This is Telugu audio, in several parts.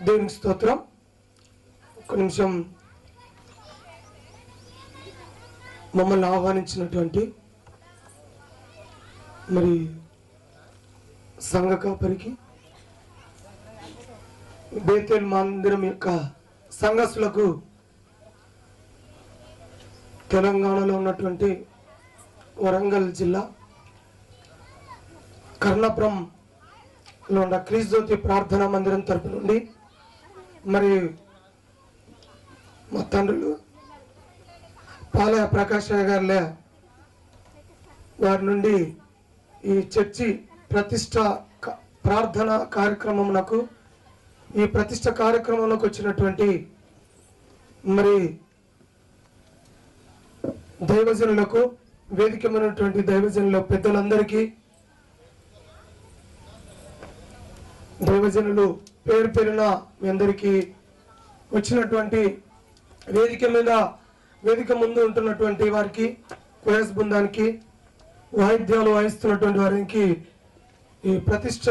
దేవునికి స్తోత్రం. ఒక నిమిషం మమ్మల్ని ఆహ్వానించినటువంటి మరి సంఘ కాపరికి, బేతేల్ మందిరం యొక్క సంఘస్థులకు, తెలంగాణలో ఉన్నటువంటి వరంగల్ జిల్లా కర్ణాపురంలో ఉన్న క్రీస్తు జ్యోతి ప్రార్థనా మందిరం తరపు నుండి మరి మా తండ్రులు పాలయ ప్రకాశయ్య గారి వారి నుండి ఈ చర్చి ప్రతిష్ట ప్రార్థన కార్యక్రమమునకు, ఈ ప్రతిష్ట కార్యక్రమంలోకి వచ్చినటువంటి మరి దైవజనులకు, వేదికమైనటువంటి దైవజనుల పెద్దలందరికీ, దైవజనులు పేరు పేరున మీ అందరికీ, వచ్చినటువంటి వేదిక ముందు ఉంటున్నటువంటి వారికి, కోయస్ బృందానికి, వాయిద్యాలు వాయిస్తున్నటువంటి వారికి, ఈ ప్రతిష్ట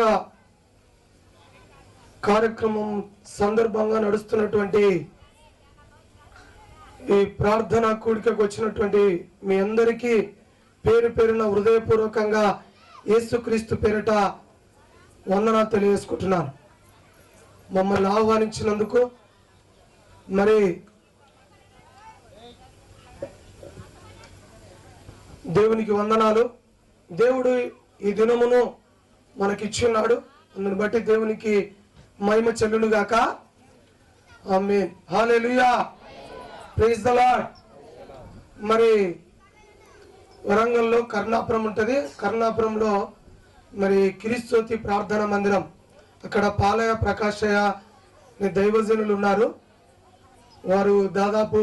కార్యక్రమం సందర్భంగా నడుస్తున్నటువంటి ఈ ప్రార్థన కూడికకు వచ్చినటువంటి మీ అందరికీ పేరు పేరున హృదయపూర్వకంగా యేసుక్రీస్తు పేరిట వందనాలు తెలియజేసుకుంటున్నాను. మమ్మల్ని ఆహ్వానించినందుకు మరి దేవునికి వందనాలు. దేవుడు ఈ దినమును మనకిచ్చున్నాడు, అందుని బట్టి దేవునికి మహిమ చెల్లును గాక. Amen. Hallelujah. Praise the lord. మరి వరంగల్లో కర్ణాపురం ఉంటుంది. కర్ణాపురంలో మరి క్రీస్తు జ్యోతి ప్రార్థనా మందిరం, అక్కడ పాలయ ప్రకాశయ్య దైవజనులు ఉన్నారు. వారు దాదాపు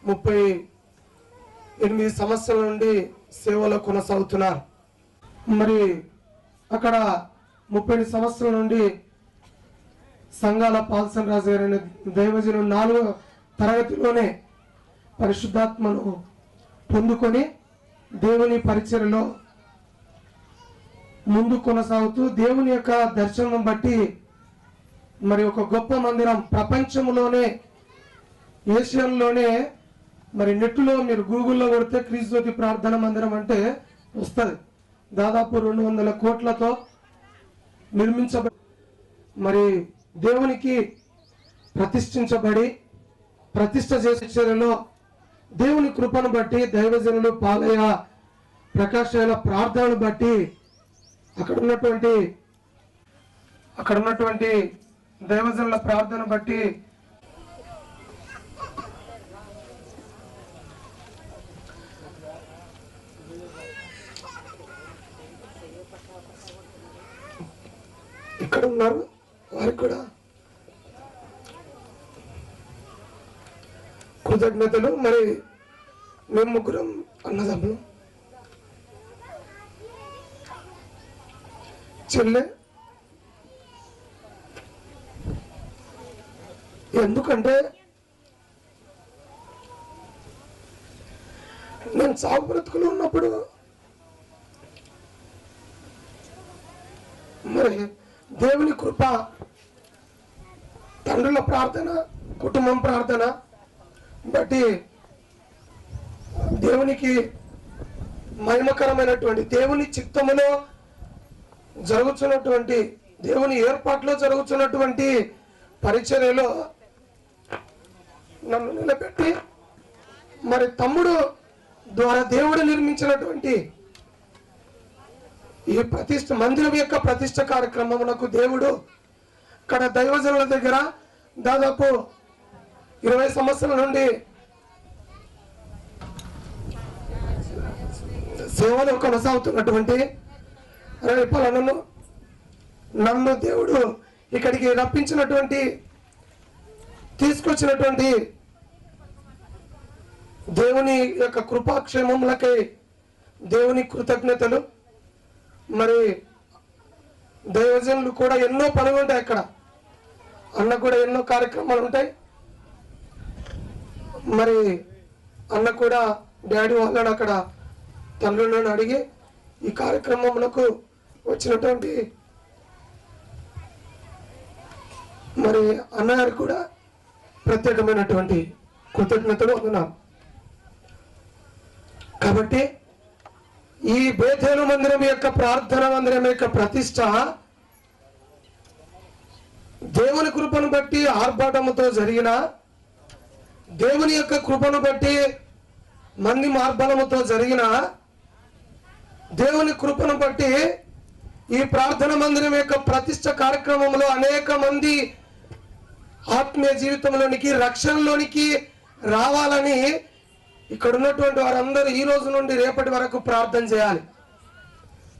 38 సంవత్సరాల నుండి సేవలో కొనసాగుతున్నారు. మరి అక్కడ 30 సంవత్సరాల నుండి సంఘాల పాల్సన్ రాజు గారు అనే దైవజనులు 4వ తరగతిలోనే పరిశుద్ధాత్మను పొందుకొని దేవుని పరిచర్యలో ముందు కొనసాగుతూ దేవుని యొక్క దర్శనం బట్టి మరి ఒక గొప్ప మందిరం ప్రపంచంలోనే, ఏషియాలోనే, మరి నెట్లో మీరు గూగుల్లో కొడితే క్రీస్తు జ్యోతి ప్రార్థన మందిరం అంటే వస్తుంది. దాదాపు 200 కోట్లతో నిర్మించబడి మరి దేవునికి ప్రతిష్ఠించబడి ప్రతిష్ఠ చేసే చర్యలో దేవుని కృపను బట్టి, దైవజనులు పాలయ ప్రకాశాల ప్రార్థనలు బట్టి, అక్కడ ఉన్నటువంటి దైవజనుల ప్రార్థన బట్టి ఇక్కడ ఉన్నారు. వారికి కూడా కృతజ్ఞతలు. మరి మేము ముగ్గురం అన్నదమ్ములు, చెల్లె. ఎందుకంటే నేను సాగు బ్రతుకులు ఉన్నప్పుడు మరి దేవుని కృప, తండ్రుల ప్రార్థన, కుటుంబం ప్రార్థన బట్టి దేవునికి మహిమకరమైనటువంటి, దేవుని చిత్తములో జరుగుతున్నటువంటి, దేవుని ఏర్పాట్లో జరుగుతున్నటువంటి పరిచర్యలో నన్ను నిలబెట్టి మరి తమ్ముడు ద్వారా దేవుడు నిర్మించినటువంటి ఈ ప్రతిష్ఠ మందిరం యొక్క ప్రతిష్ఠ కార్యక్రమమునకు దేవుడు ఇక్కడ దైవజనుల దగ్గర దాదాపు 20 సంవత్సరాల నుండి సేవలో కొనసాగుతున్నటువంటి నన్ను దేవుడు ఇక్కడికి రప్పించినటువంటి, తీసుకొచ్చినటువంటి దేవుని యొక్క కృపాక్షేమములకై దేవుని కృతజ్ఞతలు. మరి దైవజనులు కూడా ఎన్నో పనులు ఉంటాయి అక్కడ, అన్న కూడా ఎన్నో కార్యక్రమాలు ఉంటాయి. మరి అన్న కూడా డాడీ వాళ్ళని అక్కడ తండ్రులను అడిగి ఈ కార్యక్రమములకు వచ్చినటువంటి మరి అన్నగారికి కూడా ప్రత్యేకమైనటువంటి కృతజ్ఞతలు వందనాలు. కాబట్టి ఈ బేతేలు మందిరం యొక్క ప్రార్థన మందిరం యొక్క ప్రతిష్ట దేవుని కృపను బట్టి ఆర్భాటముతో జరిగిన, దేవుని యొక్క కృపను బట్టి మంది మార్బలముతో జరిగిన, దేవుని కృపను బట్టి ఈ ప్రార్థన మందిరం యొక్క ప్రతిష్ట కార్యక్రమంలో అనేక మంది ఆత్మీయ జీవితంలోనికి, రక్షణలోనికి రావాలని ఇక్కడ ఉన్నటువంటి వారందరూ ఈ రోజు నుండి రేపటి వరకు ప్రార్థన చేయాలి.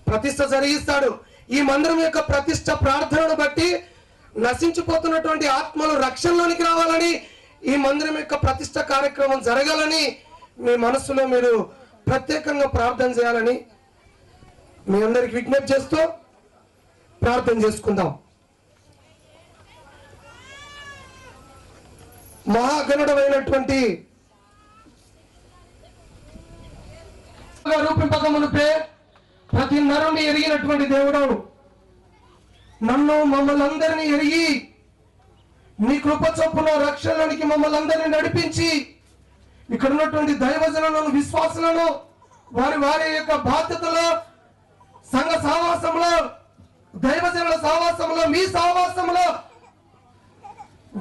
ప్రతిష్ట జరిగిస్తాడు. ఈ మందిరం యొక్క ప్రతిష్ట ప్రార్థనను బట్టి నశించిపోతున్నటువంటి ఆత్మలు రక్షణలోనికి రావాలని, ఈ మందిరం యొక్క ప్రతిష్ట కార్యక్రమం జరగాలని మీ మనస్సులో మీరు ప్రత్యేకంగా ప్రార్థన చేయాలని మీ అందరికి విజ్ఞప్తి చేస్తూ ప్రార్థన చేసుకుందాం. మహాగణుడమైనటువంటి రూపింపకమునుపే ప్రతి నరుని ఎరిగినటువంటి దేవుడు, నన్ను మమ్మల్ని అందరినీ ఎరిగి నీ కృప చొప్పున రక్షణలోనికి మమ్మల్ని అందరినీ నడిపించి, ఇక్కడ ఉన్నటువంటి దైవజనులను, విశ్వాసులను వారి వారి యొక్క బాధ్యతలో, సంఘ సహవాసంలో, దైవజనుల సహవాసంలో, మీ సహవాసంలో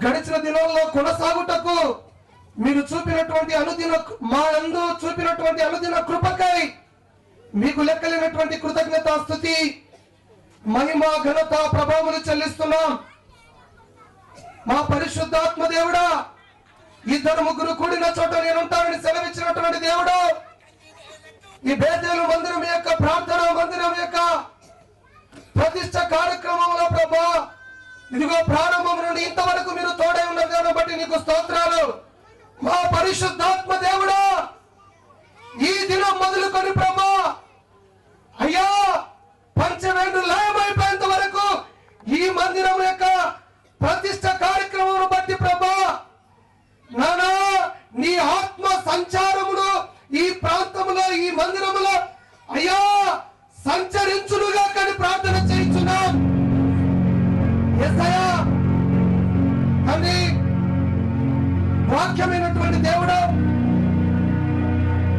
గడిచిన దినాల్లో కొనసాగుటకు మీరు చూపినటువంటి అనుదిన, మా యందు చూపినటువంటి అనుదిన కృపకై మీకు లెక్కలేనటువంటి కృతజ్ఞత, స్తుతి, మహిమ, ఘనత, ప్రభావములు చెల్లిస్తున్నాం. మా పరిశుద్ధాత్మ దేవుడా, ఇద్దరు ముగ్గురు కూడిన చోట నేను ఉంటానని సెలవిచ్చినటువంటి దేవుడు, ఈ బేతేలు మందిరం యొక్క ప్రార్థన మందిరం యొక్క ప్రతిష్ట కార్యక్రమంలో ప్రభా, ఇదిగో ప్రారంభం నుండి ఇంతవరకు మీరు తోడై ఉన్నారు దాన్ని బట్టి నీకు స్తోత్రాలు. మా పరిశుద్ధాత్మ దేవుడా, ఈ దినం మొదలుకొని ప్రభా అయ్యా పంచవేంద్రు లయమైపోయేంత వరకు ఈ మందిరం యొక్క ప్రతిష్ట కార్యక్రమం బట్టి ప్రభా నానా నీ ఆత్మ సంచారములు ఈ ప్రాంతంలో, ఈ మందిరములో అయ్యా సంచరించునుగా కానీ ప్రార్థన చేయించున్నాం. యేసయ్యా తండ్రి, వాక్యమైనటువంటి దేవుడు,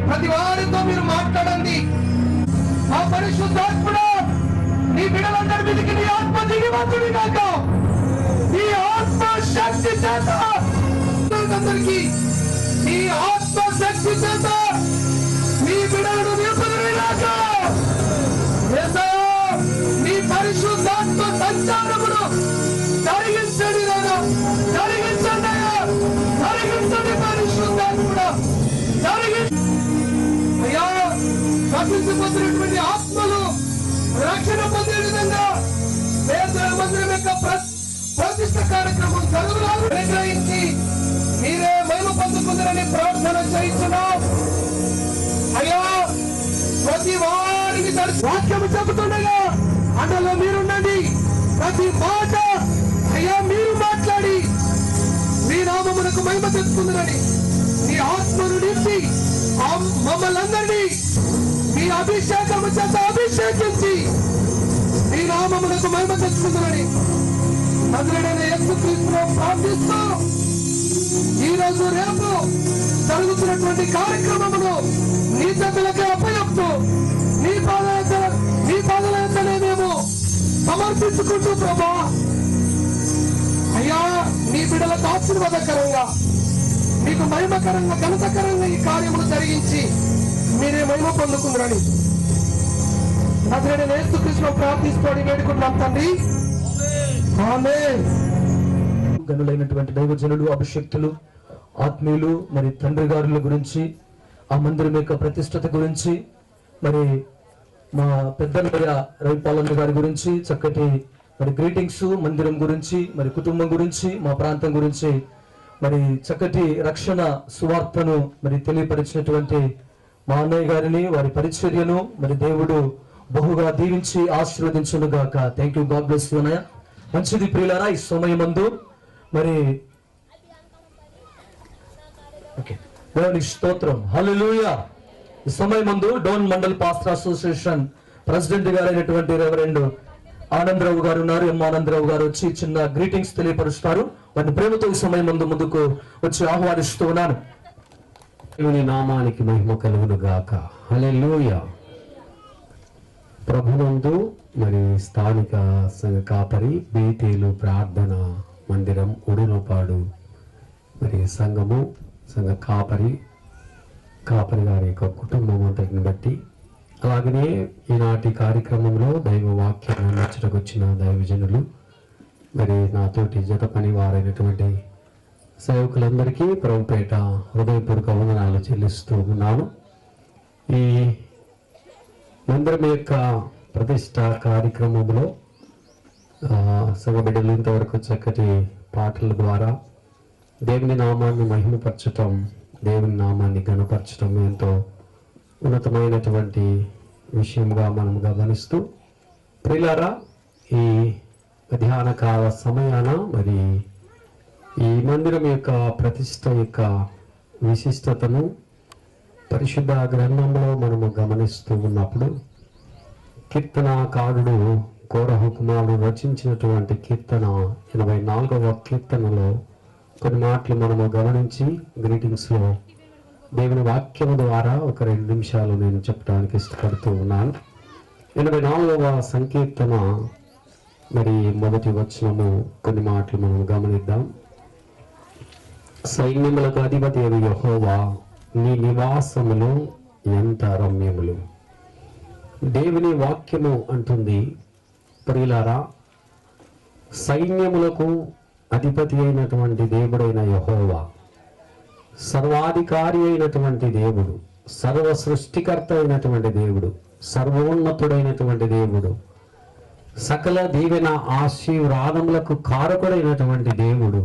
ప్రతి వారితో మీరు మాట్లాడండి. ఆ పరిశుద్ధాత్ముడు నీ బిడ్డలందరి మీదకి నీ ఆత్మ దిగివచ్చును గాక. నీ ఆత్మ శక్తి చేత అందరికీ నీ ఆత్మ శక్తి చేత నీ బిడ్డలను నింపుదురు గాక. యేసయ్యా నీ పరిశుద్ధాత్మ సంచారమును జరిగించండి నాయనా, జరిగించండి అయ్యా, జరిగించండి పరిశుద్ధాత్ముడా, అయ్యా రక్షించబోతున్నటువంటి ఆత్మలు రక్షణ పొందే విధంగా బేతేలు మందిరం యొక్క ప్రతిష్ట కార్యక్రమం జరుగులాగా నిర్ణయించి మీరే మహిమ పొందుకుందరని ప్రార్థన చేయించున్నాం. అయ్యా ప్రతి వారికి వాక్యము చెబుతుండగా అందులో మీరుండండి. ప్రతి మాట అయ్యా మీరు మాట్లాడి మీ నామమునకు మహిమ తెచ్చుకుందరని నీ ఆత్మను నింపి మమ్మల్ని అందరినీ మీ అభిషేకము చేత అభిషేకించి మీ నామమునకు మహిమ తెచ్చుకుందరని నజరేయుడైన యేసుక్రీస్తులో ప్రార్థిస్తూ ఈ రోజు రేపు జరుగుతున్నటువంటి కార్యక్రమమును నీ చేతులకే అప్పచెప్తూ నీ పాదలనే మేము సమర్పించుకుంటూ ప్రభా అయ్యా నీ బిడ్డలకు ఆశీర్వాదకరంగా, మీకు మహిమకరంగా, ఘనతకరంగా ఈ కార్యములు జరిగించి మీరే మహిమ పొందుకుందరని నజరేయుడైన యేసుక్రీస్తులో ప్రార్థిస్తూ వేడుకుంటున్నాం తండ్రి, ఆమేన్. గనులైనటువంటి దైవజనులు, అభిషక్తులు, ఆత్మీయులు, మరి తండ్రి గారుల గురించి, ఆ మందిరం యొక్క ప్రతిష్టత గురించి, మరి మా పెద్దన్నయ్య రవిపాలన్న గారి గురించి చక్కటి మరి గ్రీటింగ్స్, మందిరం గురించి, మరి కుటుంబం గురించి, మా ప్రాంతం గురించి మరి చక్కటి రక్షణ సువార్తను మరి తెలియపరిచినటువంటి మా అన్నయ్య గారిని, వారి పరిచర్యను మరి దేవుడు బహుగా దీవించి ఆశీర్వదించును గాక. Thank you, God bless you అన్నయ్య. మంచిది ప్రియులారా, ఈ సమయమందు మరి దేవుని స్తోత్రం, హల్లెలూయా. ఈ సమయమందు Dhone mandal pastor association president గారైనటువంటి రెవరెండ్ ఆనందరావు గారు ఉన్నారు. ఆనందరావు గారు వచ్చి చిన్న గ్రీటింగ్స్ తెలియపరుస్తారు. వారిని ప్రేమతో ఈ సమయం ముందుకు వచ్చి ఆహ్వానిస్తూ ఉన్నాను. దేవుని నామానికి మహిమ కలుగును గాక. హల్లెలూయా. ప్రభునందు మరి స్థానిక సంఘ కాపరి బేతేలు ప్రార్థన మందిరం ఉడునపాడు మరి సంఘ కాపరి గారి యొక్క కుటుంబం అంతటిని బట్టి, అలాగనే ఈనాటి కార్యక్రమంలో దైవ వాక్యాన్ని నచ్చటకు వచ్చిన దైవజనులు మరి నాతోటి జత పని వారైనటువంటి సేవకులందరికీ ప్రభుపేట హృదయపూర్వక వందనాలు చెల్లిస్తూ ఉన్నాను. ఈ మందిరం యొక్క ప్రతిష్ట కార్యక్రమంలో సంఘ బిడ్డలు ఇంతవరకు చక్కటి పాటల ద్వారా దేవుని నామాన్ని మహిమపరచటం, దేవుని నామాన్ని ఘనపరచటం ఎంతో ఉన్నతమైనటువంటి విషయంగా మనం గమనిస్తూ, ప్రియులారా, ఈ ధ్యాన కాల సమయాన మరి ఈ మందిరం యొక్క ప్రతిష్ట యొక్క విశిష్టతను పరిశుద్ధ గ్రంథంలో మనము గమనిస్తూ ఉన్నప్పుడు, కీర్తనకారుడు కోరహు కుమారుడు రచించినటువంటి కీర్తన 84వ కీర్తనలో కొన్ని మాటలు మనము గమనించి గ్రీటింగ్స్లో దేవుని వాక్యము ద్వారా ఒక 2 నిమిషాలు నేను చెప్పడానికి ఇష్టపడుతూ ఉన్నాను. 84వ సంకీర్తన మరి మొదటి వచనము కొన్ని మాటలు మనం గమనిద్దాం. సైన్యములకు అధిపతి అయిన యెహోవా, నీ నివాసములు ఎంత రమ్యములు. దేవుని వాక్యము అంటుంది, ప్రియులారా, సైన్యములకు అధిపతి అయినటువంటి దేవుడైన యెహోవా, సర్వాధికారి అయినటువంటి దేవుడు, సర్వ సృష్టికర్త అయినటువంటి దేవుడు, సర్వోన్నతుడైనటువంటి దేవుడు, సకల దీవెన ఆశీర్వాదములకు కారకుడైనటువంటి దేవుడు,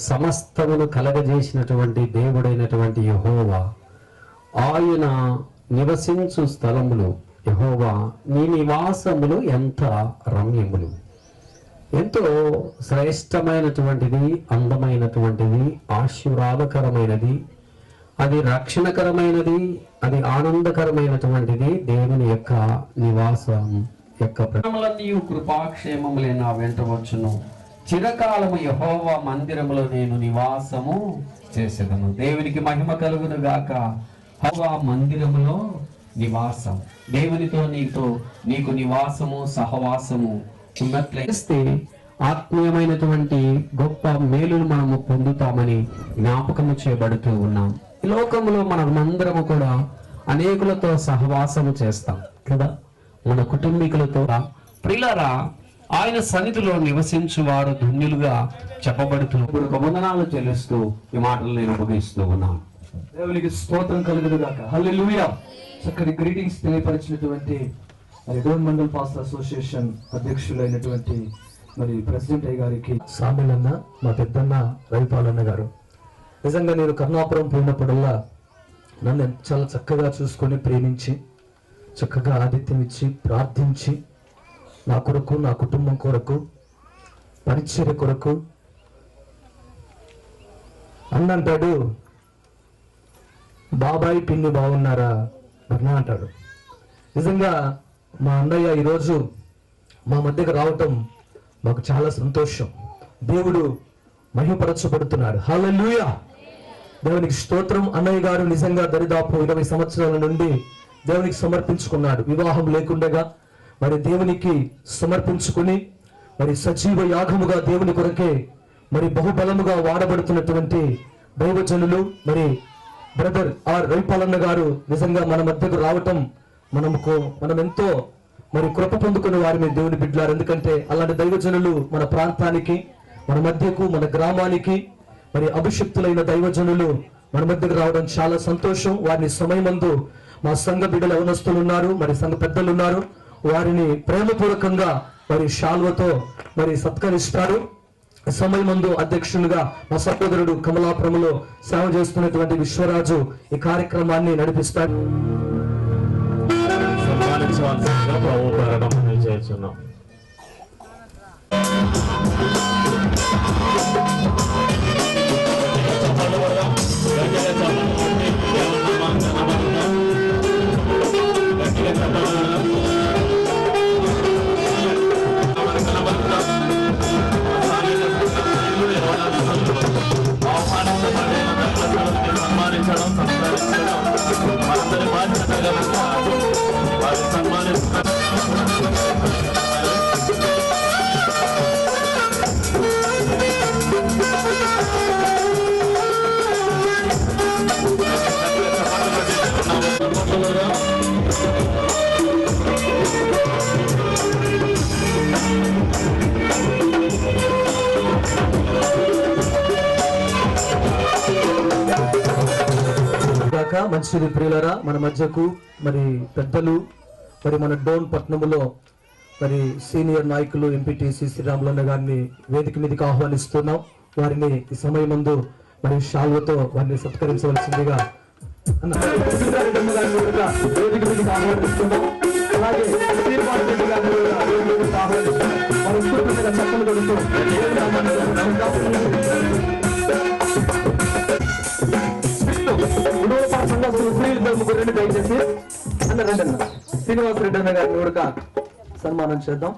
సమస్తమును కలగజేసినటువంటి దేవుడైనటువంటి యెహోవా, ఆయన నివసించు స్థలములు, యెహోవా నీ నివాసములు ఎంత రమ్యములు. ఎంతో శ్రేష్టమైనటువంటిది, అందమైనటువంటిది, ఆశీర్వాదకరమైనది, అది రక్షణకరమైనది, అది ఆనందకరమైనటువంటిది దేవుని యొక్క నివాసం యొక్క కృపాక్షేమములే నా వెంట వచ్చును. చిరకాలము యెహోవా మందిరములో నేను నివాసము చేసేదను. దేవునికి మహిమ కలుగును గాక. యెహోవా మందిరములో నివాసం, దేవునితో నీకు నివాసము, సహవాసము ఉన్నట్లయితే ఆత్మీయమైనటువంటి గొప్ప మేలును మనము పొందుతామని జ్ఞాపకము చేయబడుతూ ఉన్నాం. ఈ లోకంలో మనమందరము కూడా అనేకులతో సహవాసము చేస్తాం కదా, మన కుటుంబీకులతో. ప్రియులారా, ఆయన సన్నిధిలో నివసించు వారు ధన్యులుగా చెప్పబడుతూ వందనాలు చెల్లిస్తూ ఈ మాటలు నేను ముగిస్తూ ఉన్నాను. దేవునికి స్తోత్రం కలుగును గాక. హల్లెలూయా. చక్కటి గ్రీటింగ్స్ తెలియపరిచినటువంటి మరి డోన్ మండల్ పాస్టర్ అసోసియేషన్ అధ్యక్షులైనటువంటి మరి ప్రెసిడెంట్ అయ్య గారికి, సామిలన్న, మా పెద్దన్న రవిపాలన్న గారు, నిజంగా నేను కర్ణాపురం పోయినప్పుడల్లా నన్ను చాలా చక్కగా చూసుకొని ప్రేమించి, చక్కగా ఆతిథ్యం ఇచ్చి, ప్రార్థించి, నా కొరకు, నా కుటుంబం కొరకు, పరిచర్య కొరకు అన్నంటాడు, బాబాయ్ పిన్ని బాగున్నారా అన్నా అంటాడు. నిజంగా మా అన్నయ్య ఈరోజు మా మధ్యకు రావటం మాకు చాలా సంతోషం. దేవుడు మహిమపరచబడుతున్నాడు. హల్లెలూయా. దేవునికి స్తోత్రం. అన్నయ్య గారు నిజంగా దరిదాపు 20 సంవత్సరాల నుండి దేవునికి సమర్పించుకున్నాడు. వివాహం లేకుండగా మరి దేవునికి సమర్పించుకుని మరి సజీవ యాగముగా దేవుని కొరకే మరి బహుబలముగా వాడబడుతున్నటువంటి దైవజనులు మరి బ్రదర్ ఆర్ రవిపాలన్న గారు నిజంగా మన మధ్యకు రావటం మనం ఎంతో మరి కృప పొందుకునే వారి మీద దేవుని బిడ్డలారు. ఎందుకంటే అలాంటి దైవజనులు మన ప్రాంతానికి, మన మధ్యకు, మన గ్రామానికి మరి అభిషిక్తులైన దైవజనులు మన మధ్యకు రావడం చాలా సంతోషం. వారిని సమయమందు మా సంఘ బిడ్డలు యవనస్తులు ఉన్నారు, మరి సంఘ పెద్దలు ఉన్నారు, వారిని ప్రేమపూర్వకంగా మరి శాల్వతో మరి సత్కరిస్తారు. సమయమందు అధ్యక్షులుగా మా సహోదరుడు కమలాపురంలో సేవ చేస్తున్నటువంటి విశ్వరాజు ఈ కార్యక్రమాన్ని నడిపిస్తారు. చేస్తున్నాం. గాక. మంచిది ప్రియులరా, మన మధ్యకు మరి పెద్దలు, మరి మన డోన్ పట్టణములో మరి సీనియర్ నాయకులు ఎంపీటీసీ శ్రీరాములన్న గారిని వేదిక మీదకి ఆహ్వానిస్తున్నాం. వారిని ఈ సమయం ముందు మరి షాల్వతో వారిని సత్కరించవలసిందిగా వేదిక మీదకి ఆహ్వానిస్తున్నాం. అలాగే శ్రీనివాస్ రెడ్డి గారిని కూడా వేదిక మీదకి ఆహ్వానిస్తున్నాం. వారి ఉత్పత్తిగా చక్కలు కొడుతూ ముగ్గురు దయచేసి రండి శ్రీనివాస్ రెడ్డి అన్న గారిని కూడా సన్మానం చేద్దాం.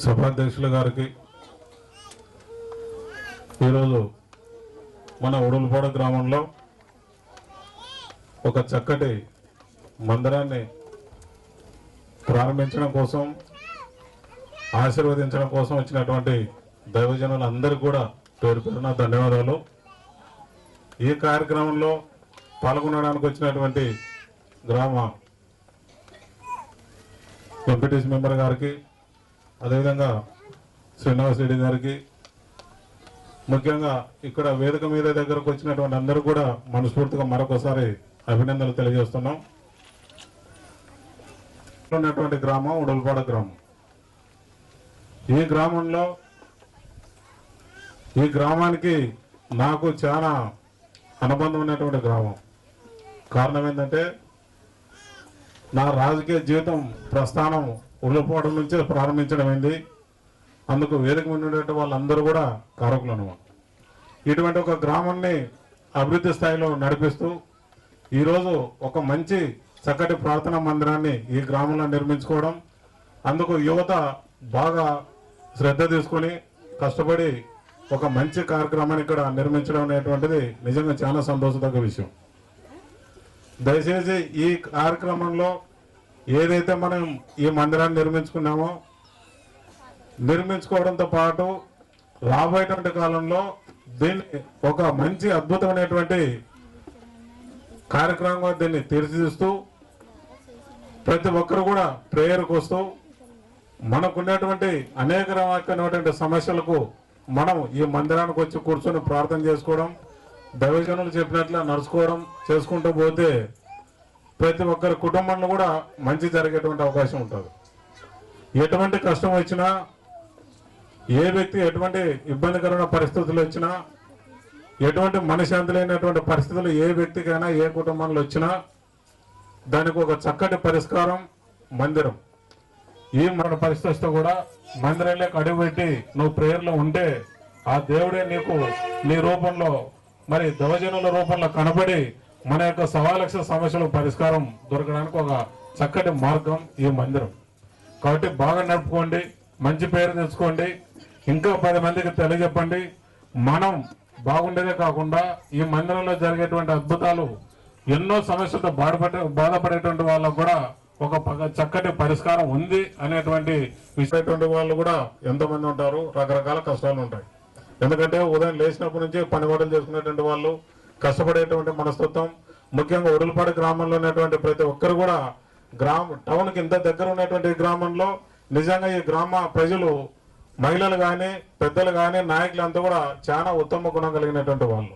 సభాధ్యక్షుల గారికి, ఈరోజు మన ఉడులపాడు గ్రామంలో ఒక చక్కటి మందిరాన్ని ప్రారంభించడం కోసం, ఆశీర్వదించడం కోసం వచ్చినటువంటి దైవజనులందరికీ కూడా పేరు పేరున ధన్యవాదాలు. ఈ కార్యక్రమంలో పాల్గొనడానికి వచ్చినటువంటి గ్రామ ఎంపీటీసీ మెంబర్ గారికి, అదేవిధంగా శ్రీనివాస్ రెడ్డి గారికి, ముఖ్యంగా ఇక్కడ వేదిక మీద దగ్గరకు వచ్చినటువంటి అందరూ కూడా మనస్ఫూర్తిగా మరొకసారి అభినందనలు తెలియజేస్తున్నాం. ఉన్నటువంటి గ్రామం ఉడులపాడు గ్రామం. ఈ గ్రామానికి నాకు చాలా అనుబంధం ఉన్నటువంటి గ్రామం. కారణం ఏంటంటే నా రాజకీయ జీవితం ప్రస్థానం ఉడులపాడు నుంచే ప్రారంభించడం అయింది. అందుకు వేదిక మీద ఉండేటువంటి వాళ్ళందరూ కూడా కారకులు అన్నమాట. ఇటువంటి ఒక గ్రామాన్ని అభివృద్ధి స్థాయిలో నడిపిస్తూ ఈరోజు ఒక మంచి చక్కటి ప్రార్థనా మందిరాన్ని ఈ గ్రామంలో నిర్మించుకోవడం, అందుకు యువత బాగా శ్రద్ధ తీసుకొని కష్టపడి ఒక మంచి కార్యక్రమాన్ని ఇక్కడ నిర్మించడం అనేటువంటిది నిజంగా చాలా సంతోషదగ్గ విషయం. దయచేసి ఈ కార్యక్రమంలో ఏదైతే మనం ఈ మందిరాన్ని నిర్మించుకోవడంతో పాటు రాబోయేటువంటి కాలంలో దీన్ని ఒక మంచి అద్భుతమైనటువంటి కార్యక్రమంగా దీన్ని తీర్చిదిస్తూ ప్రతి ఒక్కరు కూడా ప్రేయర్కి వస్తూ మనకున్నటువంటి అనేక రకమైనటువంటి సమస్యలకు మనం ఈ మందిరానికి వచ్చి కూర్చొని ప్రార్థన చేసుకోవడం, దైవజనులు చెప్పినట్లు నడుచుకోవడం చేసుకుంటూ పోతే ప్రతి ఒక్కరి కుటుంబంలో కూడా మంచి జరిగేటువంటి అవకాశం ఉంటుంది. ఎటువంటి కష్టం వచ్చినా, ఏ వ్యక్తి ఎటువంటి ఇబ్బందికరమైన పరిస్థితులు వచ్చినా, ఎటువంటి మనశ్శాంతి లేనటువంటి పరిస్థితులు ఏ వ్యక్తికైనా ఏ కుటుంబంలో వచ్చినా దానికి ఒక చక్కటి పరిష్కారం మందిరం. ఈ మన పరిస్థితితో కూడా మందిరంలోకి అడుగుపెట్టి నువ్వు ప్రేయర్లో ఉంటే ఆ దేవుడే నీకు నీ రూపంలో మరి దైవజనుల రూపంలో కనబడి మన యొక్క 1,00,000 సమస్యల పరిష్కారం దొరకడానికి ఒక చక్కటి మార్గం ఈ మందిరం. కాబట్టి బాగా నడుపుకోండి, మంచి పేరు తెచ్చుకోండి, ఇంకా 10 మందికి తెలియజెప్పండి. మనం బాగుండేదే కాకుండా ఈ మందిరంలో జరిగేటువంటి అద్భుతాలు ఎన్నో సమస్యలతో బాధపడేటువంటి వాళ్ళకు కూడా ఒక చక్కటి పరిష్కారం ఉంది అనేటువంటి విషయటువంటి వాళ్ళు కూడా ఎంతోమంది ఉంటారు. రకరకాల కష్టాలు ఉంటాయి. ఎందుకంటే ఉదయం లేచినప్పటి నుంచి పనివాడలు చేసుకునేటువంటి వాళ్ళు, కష్టపడేటువంటి మనస్తత్వం, ముఖ్యంగా ఉడులపాడు గ్రామంలో ఉన్నటువంటి ప్రతి ఒక్కరు కూడా టౌన్కి ఇంత దగ్గర ఉన్నటువంటి గ్రామంలో నిజంగా ఈ గ్రామ ప్రజలు, మహిళలు కానీ పెద్దలు కానీ నాయకులు అంతా కూడా చాలా ఉత్తమ గుణం కలిగినటువంటి వాళ్ళు,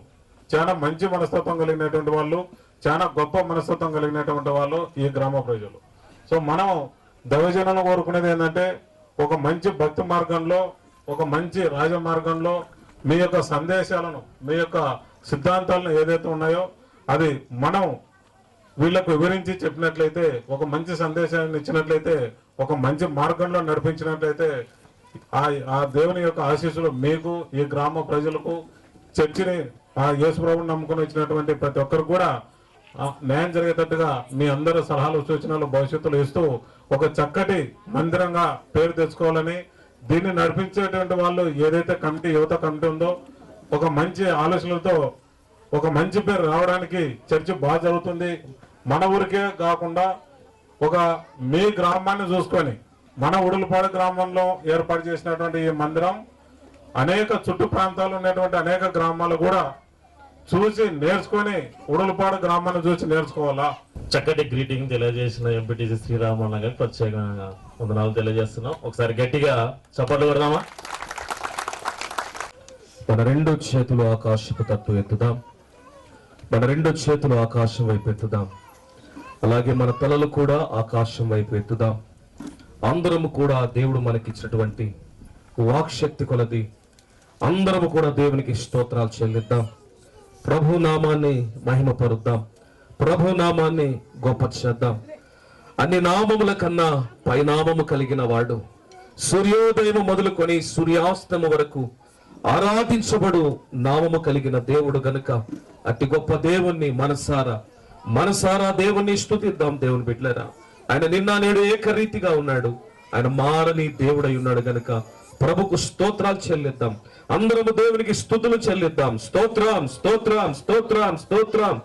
చాలా మంచి మనస్తత్వం కలిగినటువంటి వాళ్ళు, చాలా గొప్ప మనస్తత్వం కలిగినటువంటి వాళ్ళు ఈ గ్రామ ప్రజలు. సో మనం దైవజనులను కోరుకునేది ఏంటంటే ఒక మంచి భక్తి మార్గంలో, ఒక మంచి రాజ మార్గంలో మీ యొక్క సందేశాలను, మీ యొక్క సిద్ధాంతాలను ఏదైతే ఉన్నాయో అది మనం వీళ్ళకు వివరించి చెప్పినట్లయితే, ఒక మంచి సందేశాన్ని ఇచ్చినట్లయితే, ఒక మంచి మార్గంలో నడిపించినట్లయితే ఆ దేవుని యొక్క ఆశీస్సులు మీకు, ఈ గ్రామ ప్రజలకు, చర్చిని ఆ యేసుప్రభుని నమ్ముకుని వచ్చినటువంటి ప్రతి ఒక్కరు కూడా న్యాయం జరిగేటట్టుగా మీ అందరి సలహాలు సూచనలు భవిష్యత్తులో ఇస్తూ ఒక చక్కటి మందిరంగా పేరు తెచ్చుకోవాలని, దీన్ని నడిపించేటువంటి వాళ్ళు ఏదైతే కమిటీ, యువత కమిటీ ఉందో, ఒక మంచి ఆలోచనలతో ఒక మంచి పేరు రావడానికి చర్చి బాగా జరుగుతుంది. మన ఊరికే కాకుండా ఒక మీ గ్రామాన్ని చూసుకొని, మన ఉడులపాడు గ్రామంలో ఏర్పాటు చేసినటువంటి ఈ మందిరం అనేక చుట్టు ప్రాంతాలు ఉన్నటువంటి అనేక గ్రామాలు కూడా చూసి నేర్చుకొని ఉడులపాడు గ్రామాన్ని చూసి నేర్చుకోవాలా. చక్కటి గ్రీటింగ్ తెలియజేసిన ఎంపీటీసీ శ్రీరామన్న గారికి ప్రత్యేకంగా వందనాలు తెలియజేస్తున్నాం. ఒకసారి గట్టిగా చప్పట్లు కొడదామా? మన రెండు చేతులు ఆకాశపు తట్టు ఎత్తుదాం. మన రెండు చేతులు ఆకాశం వైపు ఎత్తుదాం. అలాగే మన తలలు కూడా ఆకాశం వైపు ఎత్తుదాం. అందరము కూడా దేవుడు మనకిచ్చినటువంటి వాక్శక్తి కొలది అందరము కూడా దేవునికి స్తోత్రాలు చెల్లిద్దాం. ప్రభు నామాన్ని మహిమపరుద్దాం. ప్రభు నామాన్ని గొప్ప చేద్దాం. అన్ని నామముల కన్నా పైనామము కలిగిన వాడు, సూర్యోదయం మొదలుకొని సూర్యాస్తము వరకు ఆరాధించబడు నామము కలిగిన దేవుడు గనుక అట్టి గొప్ప దేవుణ్ణి మనసారా దేవుణ్ణి స్తుతిద్దాం. దేవుని బిడ్డలారా, ఆయన నిన్న నేడు ఏకరీతిగా ఉన్నాడు. ఆయన మారని దేవుడై ఉన్నాడు గనుక ప్రభుకు స్తోత్రాలు చెల్లిద్దాం. అందరము దేవునికి స్తుతులు చెల్లిద్దాం. స్తోత్రం, స్తోత్రం, స్తోత్రం, స్తోత్రం.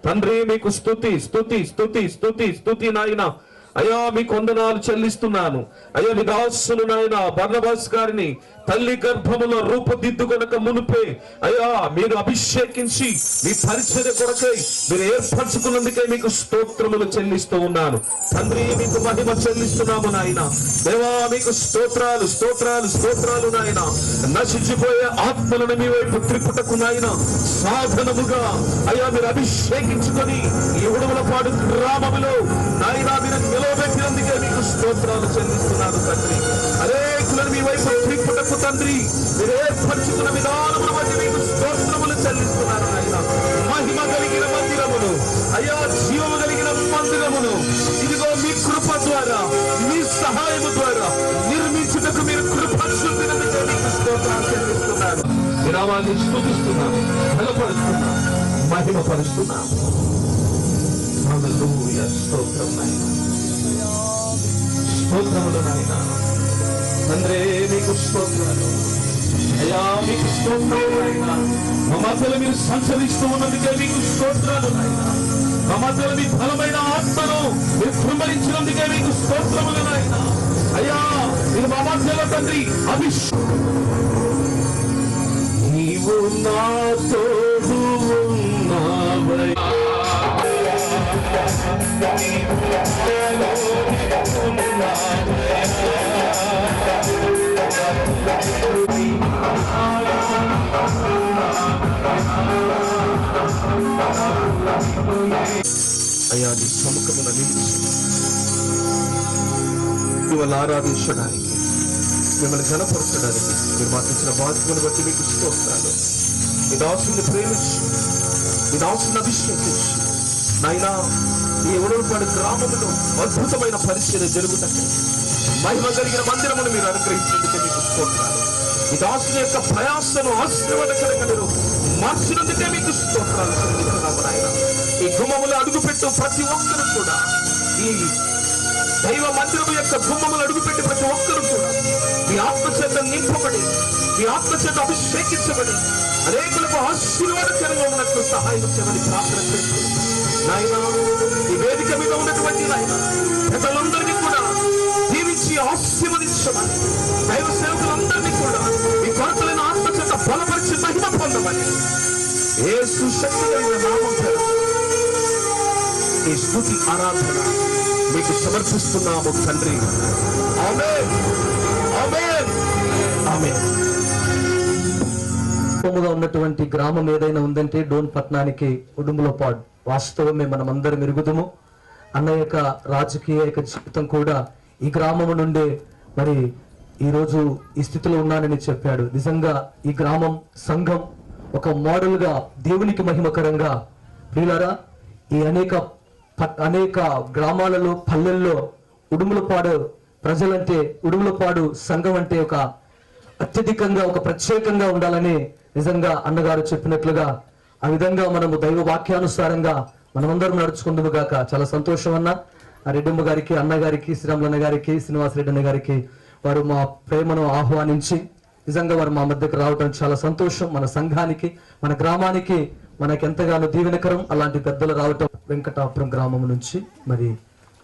తండ్రి మీకు స్తుతి, స్తుతి, స్తుతి, స్తుతి, స్తుతి నాయన. అయ్యా మీకు వందనాలు చెల్లిస్తున్నాను. అయ్యా మీ దాసులు నాయన బర్నబాస్ గారిని తల్లి గర్భములో రూపుదిద్దుకొనక మునిపే అయ్యా మీరు అభిషేకించి మీ పరిచర్య కొరకై మీరు ఏర్పరచుకున్నందుకే మీకు స్తోత్రములు చెల్లిస్తూ ఉన్నాను. తండ్రి మీకు మహిమ చెల్లిస్తున్నాము నాయన. దేవా మీకు స్తోత్రాలు, స్తోత్రాలు, స్తోత్రాలు నాయన. నశించిపోయే ఆత్మలను మీ వైపు త్రిపుటకు నాయన సాధనముగా అయ్యా మీరు అభిషేకించుకొని ఈ ఉడుమలపాడు గ్రామములో నాయన మీరు నిలవబెట్టినందుకే మీకు స్తోత్రాలు చెల్లిస్తున్నాను తండ్రి. అనేకులను మీ వైపు త్రిపుటకు తండ్రి మీరు ఏర్పరచుకున్న విధానమును బట్టి మీకు స్తోత్రములు చెల్లిస్తున్నాను నాయన. మహిమ కలిగిన మందిరమును అయ్యా జీవము కలిగిన మందిరమును ఇదిగో మీ కృప ద్వారా మీ సహాయము ద్వారా నిర్మించుటకు మీరు కృప చూపినందుకే మీకు స్తోత్రాలు చెల్లిస్తున్నాను. విరామాన్ని స్తుతిస్తున్నాను, బలపరుస్తున్నాను, మహిమపరుస్తున్నాను. హల్లెలూయా. స్తోత్రం నాయన, స్తోత్రములు నాయన. తండ్రి మీకు స్తోత్రాలు అయ్యా, మీకు స్తోత్రాలు నాయన. మా మధ్యలో మీరు సంచరిస్తూ ఉన్నందుకే మీకు స్తోత్రాలు నాయన. మా మధ్యలో మీ బలమైన ఆత్మను మీరు కృంభరించినందుకే మీకు స్తోత్రములు నాయన. అయ్యా మీరు మా మధ్యలో తండ్రి నీవు నాతో ఉన్నావయ్యా. అయ్యా నీ సముఖమున నిలిచి మిమ్మల్ని ఆరాధించడానికి, మిమ్మల్ని ఘనపరచడానికి మీరు మాకు ఇచ్చిన బాధ్యతను బట్టి మీకు స్తోత్రాలు. మీ దాసుని ప్రేమించి, మీ దాసుని అభిషేకించి నాయనా ఈ ఉడులపాడు గ్రామంలో అద్భుతమైన పరిచర్య జరుగుతాయి. మహిమ కలిగిన మందిరమును మీరు అనుగ్రహించేందుకే మీకు స్తోత్రాలు. ఈ దాసుని యొక్క ప్రయాసను ఆశీర్వాదకరంగా మీరు మార్చినందుకే మీకు స్తోత్రాలు చెల్లిస్తున్నాము నాయన. ఈ గుమ్మములు అడుగుపెట్టు ప్రతి ఒక్కరు కూడా, ఈ దైవ మందిరము యొక్క గుమ్మములు అడుగుపెట్టి ప్రతి ఒక్కరు కూడా మీ ఆత్మచేత నింపబడి, మీ ఆత్మచేత అభిషేకించబడి అనేకులకు ఆశీర్వాదకరంగా ఉన్నట్లు సహాయం చేయమని ప్రార్థన చేస్తుంది నాయన. ఈ వేదిక మీద ఉన్నటువంటి నాయన పెద్దలందరినీ కూడా దీవించి ఆశీర్వదించమని, దైవ సేవకులందరినీ కూడా మీ కొరతలైన ఆత్మచేత బలపరిచి మహిమ పొందమని యేసు శక్తిగల నామం పేరు ఈ స్తుతి ఆరాధన మీకు సమర్పిస్తున్నాము తండ్రి. ఆమేన్, ఆమేన్, ఆమేన్. ఉన్నటువంటి గ్రామం ఏదైనా ఉందంటే డోన్ పట్టణానికి ఉడుములపాడు. వాస్తవమే మనం అందరం ఎరుగుదము. అన్న యొక్క రాజకీయ జీవితం కూడా ఈ గ్రామము నుండే మరి ఈ రోజు ఈ స్థితిలో ఉన్నానని చెప్పాడు. నిజంగా ఈ గ్రామం సంఘం ఒక మోడల్గా దేవునికి మహిమకరంగా ప్రియులారా ఈ అనేక గ్రామాలలో పల్లెల్లో ఉడుములపాడు ప్రజలంటే ఉడుములపాడు సంఘం అంటే ఒక అత్యధికంగా ఒక ప్రత్యేకంగా ఉండాలని నిజంగా అన్నగారు చెప్పినట్లుగా ఆ విధంగా మనము దైవ వాక్యానుసారంగా మనమందరం నడుచుకుందుము గాక. చాలా సంతోషం అన్న రెడ్డమ్మ గారికి, అన్నగారికి, శ్రీరాములన్న గారికి, శ్రీనివాసరెడ్డి అన్న గారికి వారు మా ప్రేమను ఆహ్వానించి నిజంగా వారు మా మధ్యకు రావడం చాలా సంతోషం. మన సంఘానికి, మన గ్రామానికి మనకు ఎంతగానో దీవెనకరం. అలాంటి పెద్దలు రావటం వెంకటాపురం గ్రామం నుంచి మరి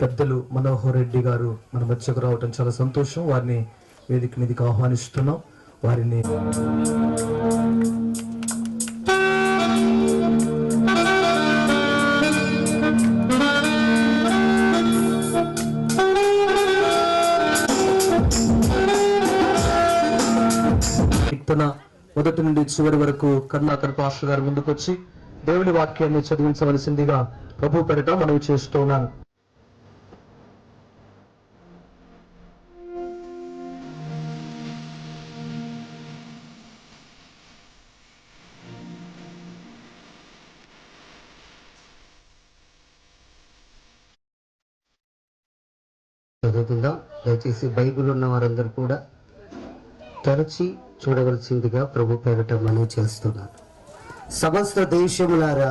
పెద్దలు మనోహర్ రెడ్డి గారు మన మధ్యకు రావటం చాలా సంతోషం. వారిని వేదిక మీదకి ఆహ్వానిస్తున్నాం. వారిని మొదటి నుండి చివరి వరకు కరుణాకర్ పాస్టర్ గారు ముందుకు వచ్చి దేవుని వాక్యాన్ని చదివించవలసిందిగా ప్రభు పేరిట మనవి చేస్తున్నాను. చదువుకుందాం. దయచేసి బైబిల్ ఉన్న వారందరూ కూడా తరచి చూడవలసిందిగా ప్రభు పేరట మనవి చేస్తున్నాను. సమస్త దేశములారా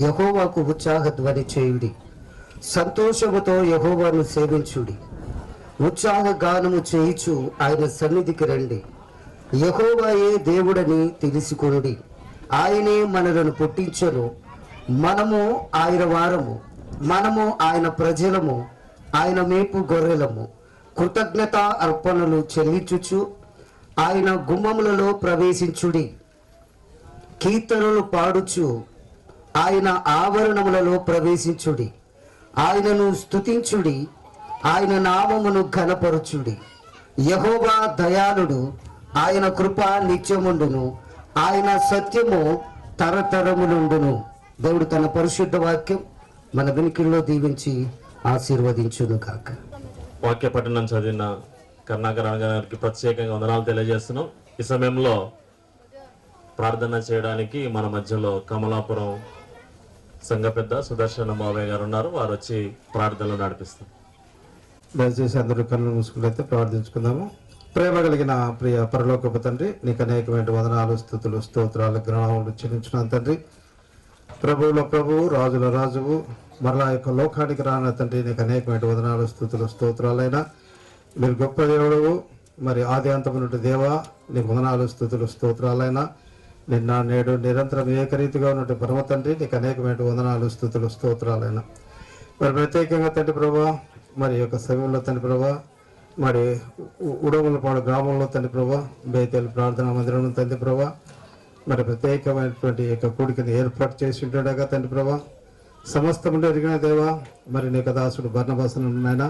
యెహోవాకు ఉత్సాహ ధ్వని చేయుడి, సంతోషముతో యెహోవాను సేవించుడి, ఉత్సాహ గానము చేయుచు ఆయన సన్నిధికి రండి. యెహోవాయే దేవుడని తెలుసుకొనుడి, ఆయనే మనలను పుట్టించెను, మనము ఆయన వారము, మనము ఆయన ప్రజలము, ఆయన మేపు గొర్రెలము. కృతజ్ఞత అర్పణలు చెల్లించుచు ఆయన గుమ్మములలో ప్రవేశించుడి, కీర్తనలు పాడుచు ఆయన ఆవరణములలో ప్రవేశించుడి, ఆయనను స్తుతించుడి, ఆయన నామమును ఘనపరచుడి. యెహోవా దయాళుడు, ఆయన కృప నిత్యముండును, ఆయన సత్యము తరతరములుండును. దేవుడు తన పరిశుద్ధ వాక్యం మన వెనుకల్లో దీవించి ఆశీర్వదించును కాక. వాక్య పఠనం చదివిన కరుణాకర్ గారికి ప్రత్యేకంగా వందనాలు తెలియజేస్తున్నాం. ఈ సమయంలో ప్రార్థన చేయడానికి మన మధ్యలో కమలాపురం సంఘ పెద్ద సుదర్శన బాబయ్య గారు ఉన్నారు. వారు వచ్చి ప్రార్థనలు నడిపిస్తారు. దయచేసి అందరూ కళ్ళు మూసుకున్నైతే ప్రార్థించుకుందాము. ప్రేమ కలిగిన ప్రియ పరలోకపు తండ్రి, నీకు అనేకమైన వందనాలు, స్తుతులు, స్తోత్రాలు, గ్రహణములు చెల్లించున్నాను తండ్రి. ప్రభువుల ప్రభువు, రాజుల రాజువు, మరలా యొక్క లోకానికి రాన తండ్రి, నీకు అనేకమైన వందనాలు, స్తుతులు, స్తోత్రాలైనా మీరు గొప్ప దేవుడవు. మరి ఆది అంతమునుడి దేవా, నీకు వందనాలు, స్తుతులు, స్తోత్రాలైనా నిన్న నేడు నిరంతరం ఏకరీతిగా ఉన్నట్టు పరమ తండ్రి, నీకు అనేకమైన వందనాలు, స్థుతులు, స్తోత్రాలైనా మరి ప్రత్యేకంగా తండ్రి ప్రభా, మరి యొక్క సమయంలో తండ్రి ప్రభా, మరి ఉడములపాడు గ్రామంలో తండ్రి ప్రభా, బేతేలు ప్రార్థనా మందిరం తండ్రి ప్రభా, మరి ప్రత్యేకమైనటువంటి యొక్క కూడికని ఏర్పాటు చేసి ఉంటుండగా తండ్రి ప్రభా, సమస్తముండి ఎరిగిన దేవా, మరి నీకు దాసుడు బర్నబాసనైనా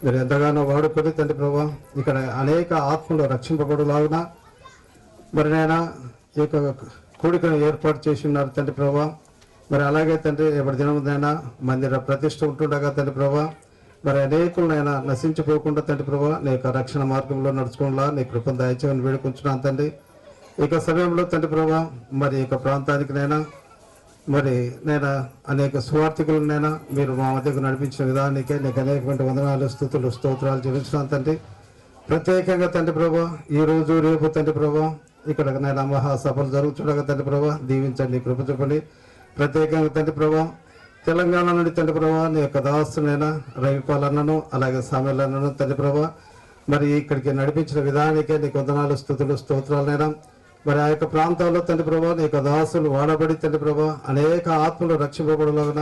మీరు ఎంతగానో వాడుకొని తండ్రి ప్రభా, ఇక్కడ అనేక ఆత్మలు రక్షింపబడులాగున మరి నైనా ఈ యొక్క కూడికను ఏర్పాటు చేసి ఉన్నారు తండ్రి ప్రభా. మరి అలాగే తండ్రి ఎప్పటి దినమునైనా మందిర ప్రతిష్ఠ ఉంటుండగా తండ్రి ప్రభా, మరి అనేకులనైనా నశించిపోకుండా తండ్రి ప్రభా, నీ యొక్క రక్షణ మార్గంలో నడుచుకోవాలా నీ కృపను దయచేయని వేడుకుంటున్నాను తండ్రి. ఇక సమయంలో తండ్రి ప్రభా, మరి ఈ యొక్క ప్రాంతానికినైనా మరి నేను అనేక సువార్థికులనైనా మీరు మా మధ్యకు నడిపించిన విధానానికే నీకు అనేకమైన వందనాలు, స్తుతులు, స్తోత్రాలు చెల్లించున్నాను తండ్రి. ప్రత్యేకంగా తండ్రి ప్రభా, ఈ రోజు రేపు తండ్రి ప్రభా ఇక్కడ నేను మహాసభలు జరుగుతుండగా తండ్రి ప్రభా దీవించండి, కృప చూపండి. ప్రత్యేకంగా తండ్రి ప్రభా, తెలంగాణ నుండి తండ్రి ప్రభా నీ యొక్క దాసునైనా రవిపాలన్నను అలాగే సామెలన్నను తండ్రి ప్రభా, మరి ఇక్కడికి నడిపించిన విధానానికే నీకు వందనాలు, స్తుతులు, స్తోత్రాలైనా మరి ఆ యొక్క ప్రాంతాల్లో తండ్రి ప్రభా నీ యొక్క దాసులు వాడబడి తండ్రి ప్రభా అనేక ఆత్మలు రక్షింపబడలాగున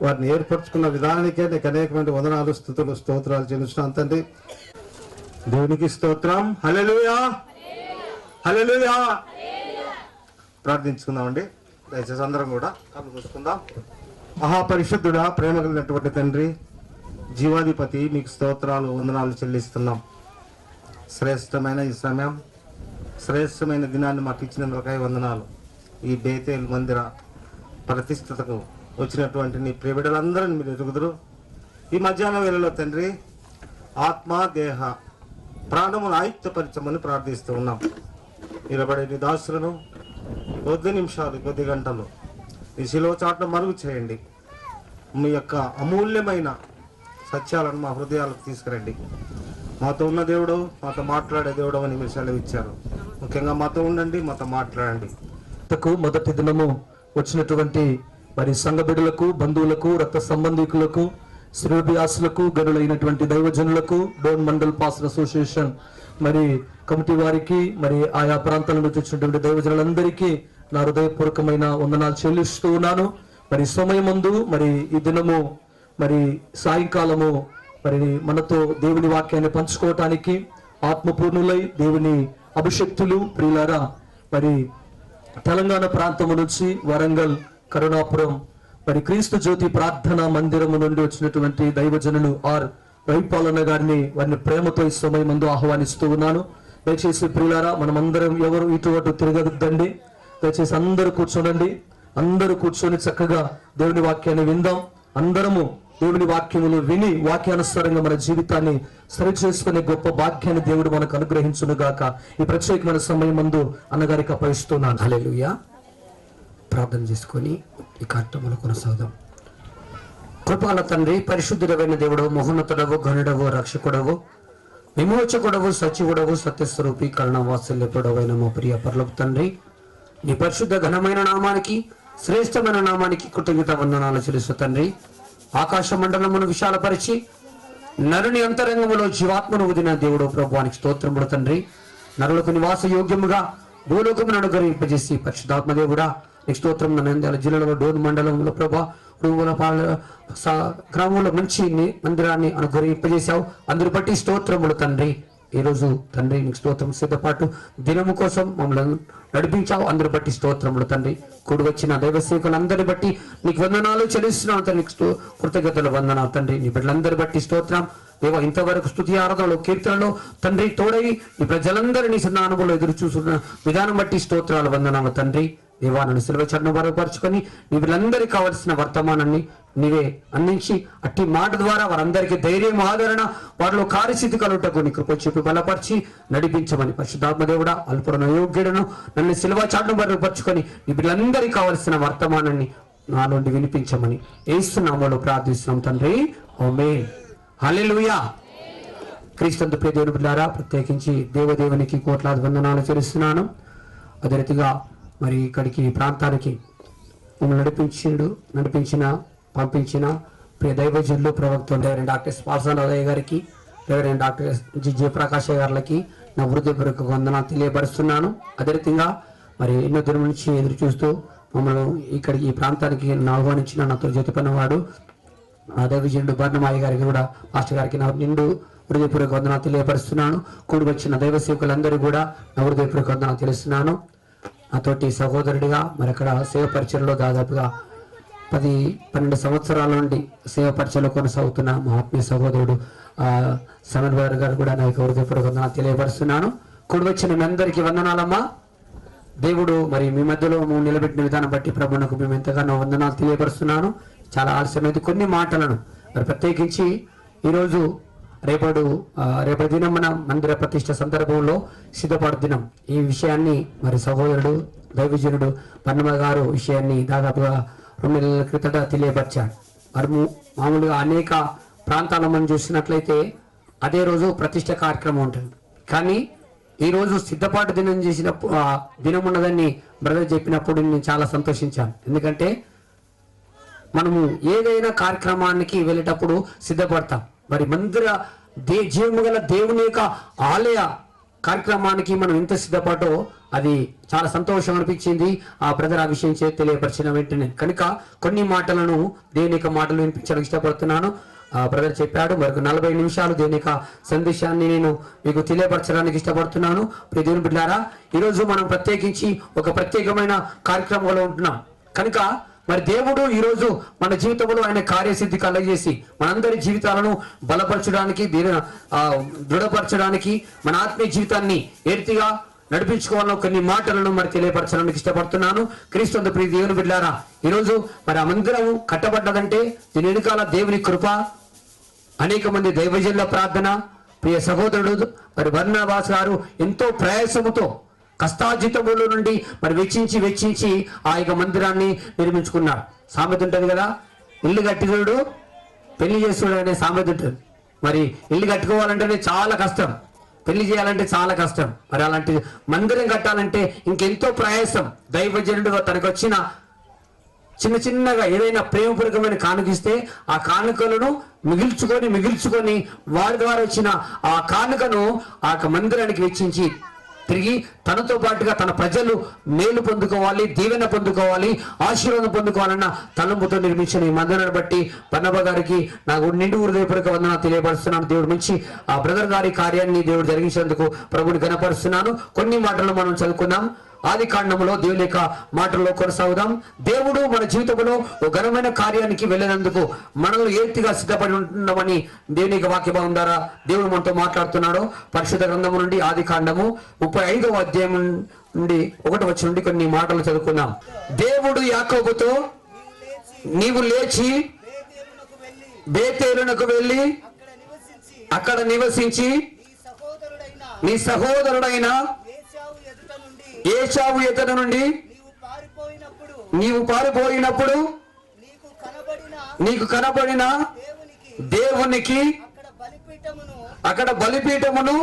వారిని ఏర్పరచుకున్న విధానానికే నీకు అనేకమైన వందనాలు, స్తుతులు, స్తోత్రాలు చెల్లించున్నాను తండ్రి. దేవునికి స్తోత్రం. హల్లెలూయా, హల్లెలూయా. ప్రార్థించుకుందామండి. దయచేసి అందరం కూడా కళ్ళు మూసుకుందాం. మహాపరిశుద్ధుడా, ప్రేమ కలిగినటువంటి తండ్రి, జీవాధిపతి, మీకు స్తోత్రాలు, వందనాలు చెల్లిస్తున్నాం. శ్రేష్టమైన ఈ సమయం, శ్రేష్టమైన దినాన్ని మాకు ఇచ్చినందుకై వందనాలు. ఈ బేతేల్ మందిర ప్రతిష్టతకు వచ్చినటువంటి నీ ప్రియబిడ్డలందరినీ మీరు ఎరుగుదురు. ఈ మధ్యాహ్న వేళలో తండ్రి ఆత్మ దేహ ప్రాణమును ఆయుక్తపరచమని ప్రార్థిస్తూ ఉన్నాం. నిలబడే నీ దాసులను కొద్ది నిమిషాలు, కొద్ది గంటలు ఈ శిలువ చాటును మరుగు చేయండి. మీ యొక్క అమూల్యమైన సత్యాలను మా హృదయాలకు తీసుకురండి. మాతో ఉన్న దేవుడు, మాతో మాట్లాడే దేవుడు అని మీరు సెలవు ఇచ్చారు. ముఖ్యంగా మాతో ఉండండి, మాతో మాట్లాడండి. మొదటి దినము వచ్చినటువంటి మరి సంఘ బిడ్డలకు, బంధువులకు, రక్త సంబంధికులకు, శ్రేయోభిలాషులకు, గనులైనటువంటి దైవజనులకు, డోన్ మండల్ పాస్టర్ అసోసియేషన్ మరి కమిటీ వారికి, మరి ఆయా ప్రాంతాల నుంచి వచ్చినటువంటి దైవజనులందరికీ నా హృదయపూర్వకమైన వందనాలు చెల్లిస్తూ ఉన్నాను. మరి సమయం ముందు మరి ఈ దినము మరి సాయంకాలము మరి మనతో దేవుని వాక్యాన్ని పంచుకోవటానికి ఆత్మపూర్ణులై దేవుని అభిషక్తులు ప్రియులారా మరి తెలంగాణ ప్రాంతము నుంచి వరంగల్, కరుణాపురం మరి క్రీస్తు జ్యోతి ప్రార్థనా మందిరము నుండి వచ్చినటువంటి దైవజనులు ఆర్ రవిపాలన్న గారిని వారిని ప్రేమతో ఈ సమయం ముందు ఆహ్వానిస్తూ ఉన్నాను. దయచేసి ప్రియులారా మనమందరం ఎవరు ఇటు అటు తిరగద్దండి. దయచేసి అందరూ కూర్చోనండి. అందరూ కూర్చొని చక్కగా దేవుని వాక్యాన్ని విందాం. అందరము దేవుని వాక్యములు విని వాక్యానుసారంగా మన జీవితాన్ని సరిచేసుకునే గొప్ప భాగ్యాన్ని దేవుడు మనకు అనుగ్రహించును గాక. ఈ ప్రత్యేకమైన సమయం ముందు అన్నగారికి అప్పగిస్తున్నాను. హల్లెలూయా. ప్రార్థన చేసుకొని ఈ కార్యక్రమంలో కొనసాగుదాం. కృపగల తండ్రి, పరిశుద్ధుడైన దేవుడు, మహోన్నతుడవు, ఘనుడవు, రక్షకుడవు, విమోచకుడవు, సచివుడవు, సత్యస్వరూపి, కరుణావాత్సల్యపుడవైన మా ప్రియ పరలోక తండ్రి, నీ పరిశుద్ధ ఘనమైన నామానికి, శ్రేష్టమైన నామానికి కృతజ్ఞత వందనాలు చెల్లిస్తూ తండ్రి, ఆకాశ మండలమును విశాలపరిచి నరుని అంతరంగములో జీవాత్మను వదిన దేవుడు ప్రభువానికి స్తోత్రములు తండ్రి. నరులకు నివాస యోగ్యముగా భూలోకమును అనుగ్రహింపజేసి పరిశుద్ధాత్మ దేవుడా నీకు స్తోత్రం. నంద్యాల జిల్లాలో డోన్ మండలంలో ప్రభా గ్రామంలో మంచి మందిరాన్ని అనుగ్రహింపజేశావు. అందరి బట్టి స్తోత్రములు తండ్రి. ఈ రోజు తండ్రి నీకు స్తోత్రం. సిద్ధపాటు దినము కోసం మమ్మల్ని నడిపించావు. అందరి బట్టి స్తోత్రములు తండ్రి. కూడి వచ్చిన దైవ సేవకులందరిని బట్టి నీకు వందనాలు చెల్లిస్తున్నావు తండ్రి. కృతజ్ఞతలు వందనాలు తండ్రి. నీ బిడ్డలందరి బట్టి స్తోత్రం దేవా. ఇంతవరకు స్తుతి ఆరాధనలో, కీర్తనలో తండ్రి తోడై నీ ప్రజలందరినీ సన్నానుభవంలో ఎదురు చూస్తున్న విధానం బట్టి స్తోత్రాలు వందనాలు తండ్రి. దేవా నన్ను సిలువ చాటును బలపరుచుకొని నీ వీళ్ళందరికీ కావలసిన వర్తమానాన్ని నీవే అందించి అట్టి మాట ద్వారా వారందరికీ ధైర్యం, ఆదరణ, వారిలో కార్యసిద్ధి కలుగుటకు నీ కృప చూపి బలపరిచి నడిపించమని పరిశుద్ధాత్మ దేవుడా అల్పురను యోగ్యుడను నన్ను సిలువ చాటును బలపరుచుకొని నీ వీళ్ళందరికీ కావలసిన వర్తమానాన్ని నా నుండి వినిపించమని యేసు నామములో ప్రార్థిస్తున్నాం తండ్రి. ఆమేన్. హల్లెలూయా. క్రీస్తు ప్రియ దేవుని బిడ్డలారా, ప్రత్యేకించి దేవదేవునికి కోట్లాది వందనాలు చెల్లిస్తున్నాను. అదే రీతిగా మరి ఇక్కడికి ప్రాంతానికి మమ్మల్ని పంపించిన ప్రియ దైవజనులు, ప్రవక్త రెవరెండ్ డాక్టర్ స్పాల్సనరావు గారికి, రెవరెండ్ డాక్టర్ జయప్రకాష్ గారికి నా హృదయపూర్వక వందనాలు తెలియపరుస్తున్నాను. అదే రీతిగా మరి ఎన్నో దినం నుంచి ఎదురు చూస్తూ మమ్మల్ని ఇక్కడికి ఈ ప్రాంతానికి ఆహ్వానించిన నాతో జతపన్నవాడు దైవజనుడు బర్ణమాయి గారికి కూడా, మాస్టర్ గారికి నా నిండు హృదయపూర్వక వందనాలు తెలియపరుస్తున్నాను. కూడి వచ్చిన దైవ సేవకులందరూ కూడా నా హృదయపూర్వక వందనాలు తెలుస్తున్నాను. నాతోటి సహోదరుడిగా మరి అక్కడ సేవ పరిచయలో దాదాపుగా 10-12 సంవత్సరాల నుండి సేవ పరిచయలో కొనసాగుతున్న మా ఆత్మీయ సహోదరుడు సమర్ గారు కూడా నా యొక్క హృదయపూర్వక వందనాలు తెలియపరుస్తున్నాను. కూడి వచ్చిన మీ అందరికీ వందనాలమ్మా. దేవుడు మరి మీ మధ్యలో నిలబెట్టిన విధానం బట్టి ప్రభువునకు మేము ఎంతగానో వందనాలు తెలియపరుస్తున్నాను. చాలా ఆలస్యమైంది. కొన్ని మాటలను మరి ప్రత్యేకించి ఈరోజు రేపటి దినం మన మందిర ప్రతిష్ట సందర్భంలో సిద్ధపాటు దినం, ఈ విషయాన్ని మరి సహోదరుడు దైవజనుడు పన్నమ్మ గారు విషయాన్ని దాదాపుగా 2 నెలల క్రితట తెలియపరిచాడు. మరి మామూలుగా అనేక ప్రాంతాల మనం చూసినట్లయితే అదే రోజు ప్రతిష్ట కార్యక్రమం ఉంటుంది. కానీ ఈ రోజు సిద్ధపాటు దినం చేసినప్పుడు దినం ఉన్నదని బ్రదర్ చెప్పినప్పుడు నేను చాలా సంతోషించాను. ఎందుకంటే మనము ఏదైనా కార్యక్రమానికి వెళ్ళేటప్పుడు సిద్ధపడతాం. మరి మందిర జీవము గల దేవుని యొక్క ఆలయ కార్యక్రమానికి మనం ఎంత సిద్ధపడో అది చాలా సంతోషం అనిపించింది. ఆ బ్రదర్ ఆ విషయం తెలియపరిచిన వెంటనే కనుక కొన్ని మాటలను దేవుని యొక్క మాటలు వినిపించడానికి ఇష్టపడుతున్నాను. బ్రదర్ చెప్పాడు మరొక 40 నిమిషాలు దేవుని యొక్క సందేశాన్ని నేను మీకు తెలియపరచడానికి ఇష్టపడుతున్నాను. ప్రియ దేవుని బిడ్డలారా, ఈరోజు మనం ప్రత్యేకించి ఒక ప్రత్యేకమైన కార్యక్రమంలో ఉంటున్నాం. కనుక మరి దేవుడు ఈరోజు మన జీవితంలో ఆయన కార్యసిద్ధి కలగజేసి మనందరి జీవితాలను బలపరచడానికి, దృఢపరచడానికి, మన ఆత్మీయ జీవితాన్ని ఏర్తిగా నడిపించుకోవాలని కొన్ని మాటలను మరి తెలియపరచడానికి ఇష్టపడుతున్నాను. క్రీస్తు ప్రియ దేవుని బిడ్డలారా, ఈరోజు మరి ఆ మందిరం కట్టబడ్డదంటే దీని వెనుకాల దేవుని కృప, అనేక మంది దైవజనుల ప్రార్థన, ప్రియ సహోదరుడు మరి బర్నబాస్ గారు ఎంతో ప్రయాసముతో కష్టాజితముల నుండి మరి వెచ్చించి ఆ యొక్క మందిరాన్ని నిర్మించుకున్నాడు. సామెత ఉంటుంది కదా, ఇల్లు కట్టినోడు పెళ్లి చేస్తుడు అనే సామెత ఉంటుంది. మరి ఇల్లు కట్టుకోవాలంటేనే చాలా కష్టం, పెళ్లి చేయాలంటే చాలా కష్టం. మరి అలాంటి మందిరం కట్టాలంటే ఇంకెంతో ప్రయాసం. దైవజనుడు తనకు వచ్చిన చిన్నగా ఏదైనా ప్రేమపూర్వకమైన కానుకిస్తే ఆ కానుకలను మిగిల్చుకొని వారి ద్వారా వచ్చిన ఆ కానుకను ఆ మందిరానికి వెచ్చించి తిరిగి తనతో పాటుగా తన ప్రజలు మేలు పొందుకోవాలి, దీవెన పొందుకోవాలి, ఆశీర్వాదం పొందుకోవాలన్న తలంపుతో నిర్మించిన ఈ మందిరాన్ని బట్టి పన్నబ్బ గారికి నాకు నిండు హృదయపూర్వక వందన తెలియపరుస్తున్నాను. దేవుడు మంచి ఆ బ్రదర్ గారి కార్యాన్ని దేవుడు జరిగించేందుకు ప్రభుని గణపరుస్తున్నాను. కొన్ని మాటలు మనం చదువుకుందాం. ఆది కాండములో దేవుని యొక్క మాటల్లో కొనసాగుదాం. దేవుడు మన జీవితంలో ఒక ఘనమైన కార్యానికి వెళ్ళినందుకు మనల్ని ఏతిగా సిద్ధపడి ఉంటున్నామని దేవుని యొక్క వాక్య భాగం ద్వారా దేవుడు మనతో మాట్లాడుతున్నాడు. పరిశుద్ధ గ్రంథము నుండి ఆది కాండము 35వ అధ్యాయం నుండి 1వ వచనం నుండి కొన్ని మాటలు చదువుకుందాం. దేవుడు యాకోబుతో నీవు లేచి బేతేలునకు వెళ్ళి అక్కడ నివసించి నీ సహోదరుడైన ఏశావు ఎదుట నుండి నీవు పారిపోయినప్పుడు నీకు కనబడిన దేవునికి అక్కడ బలిపీఠమును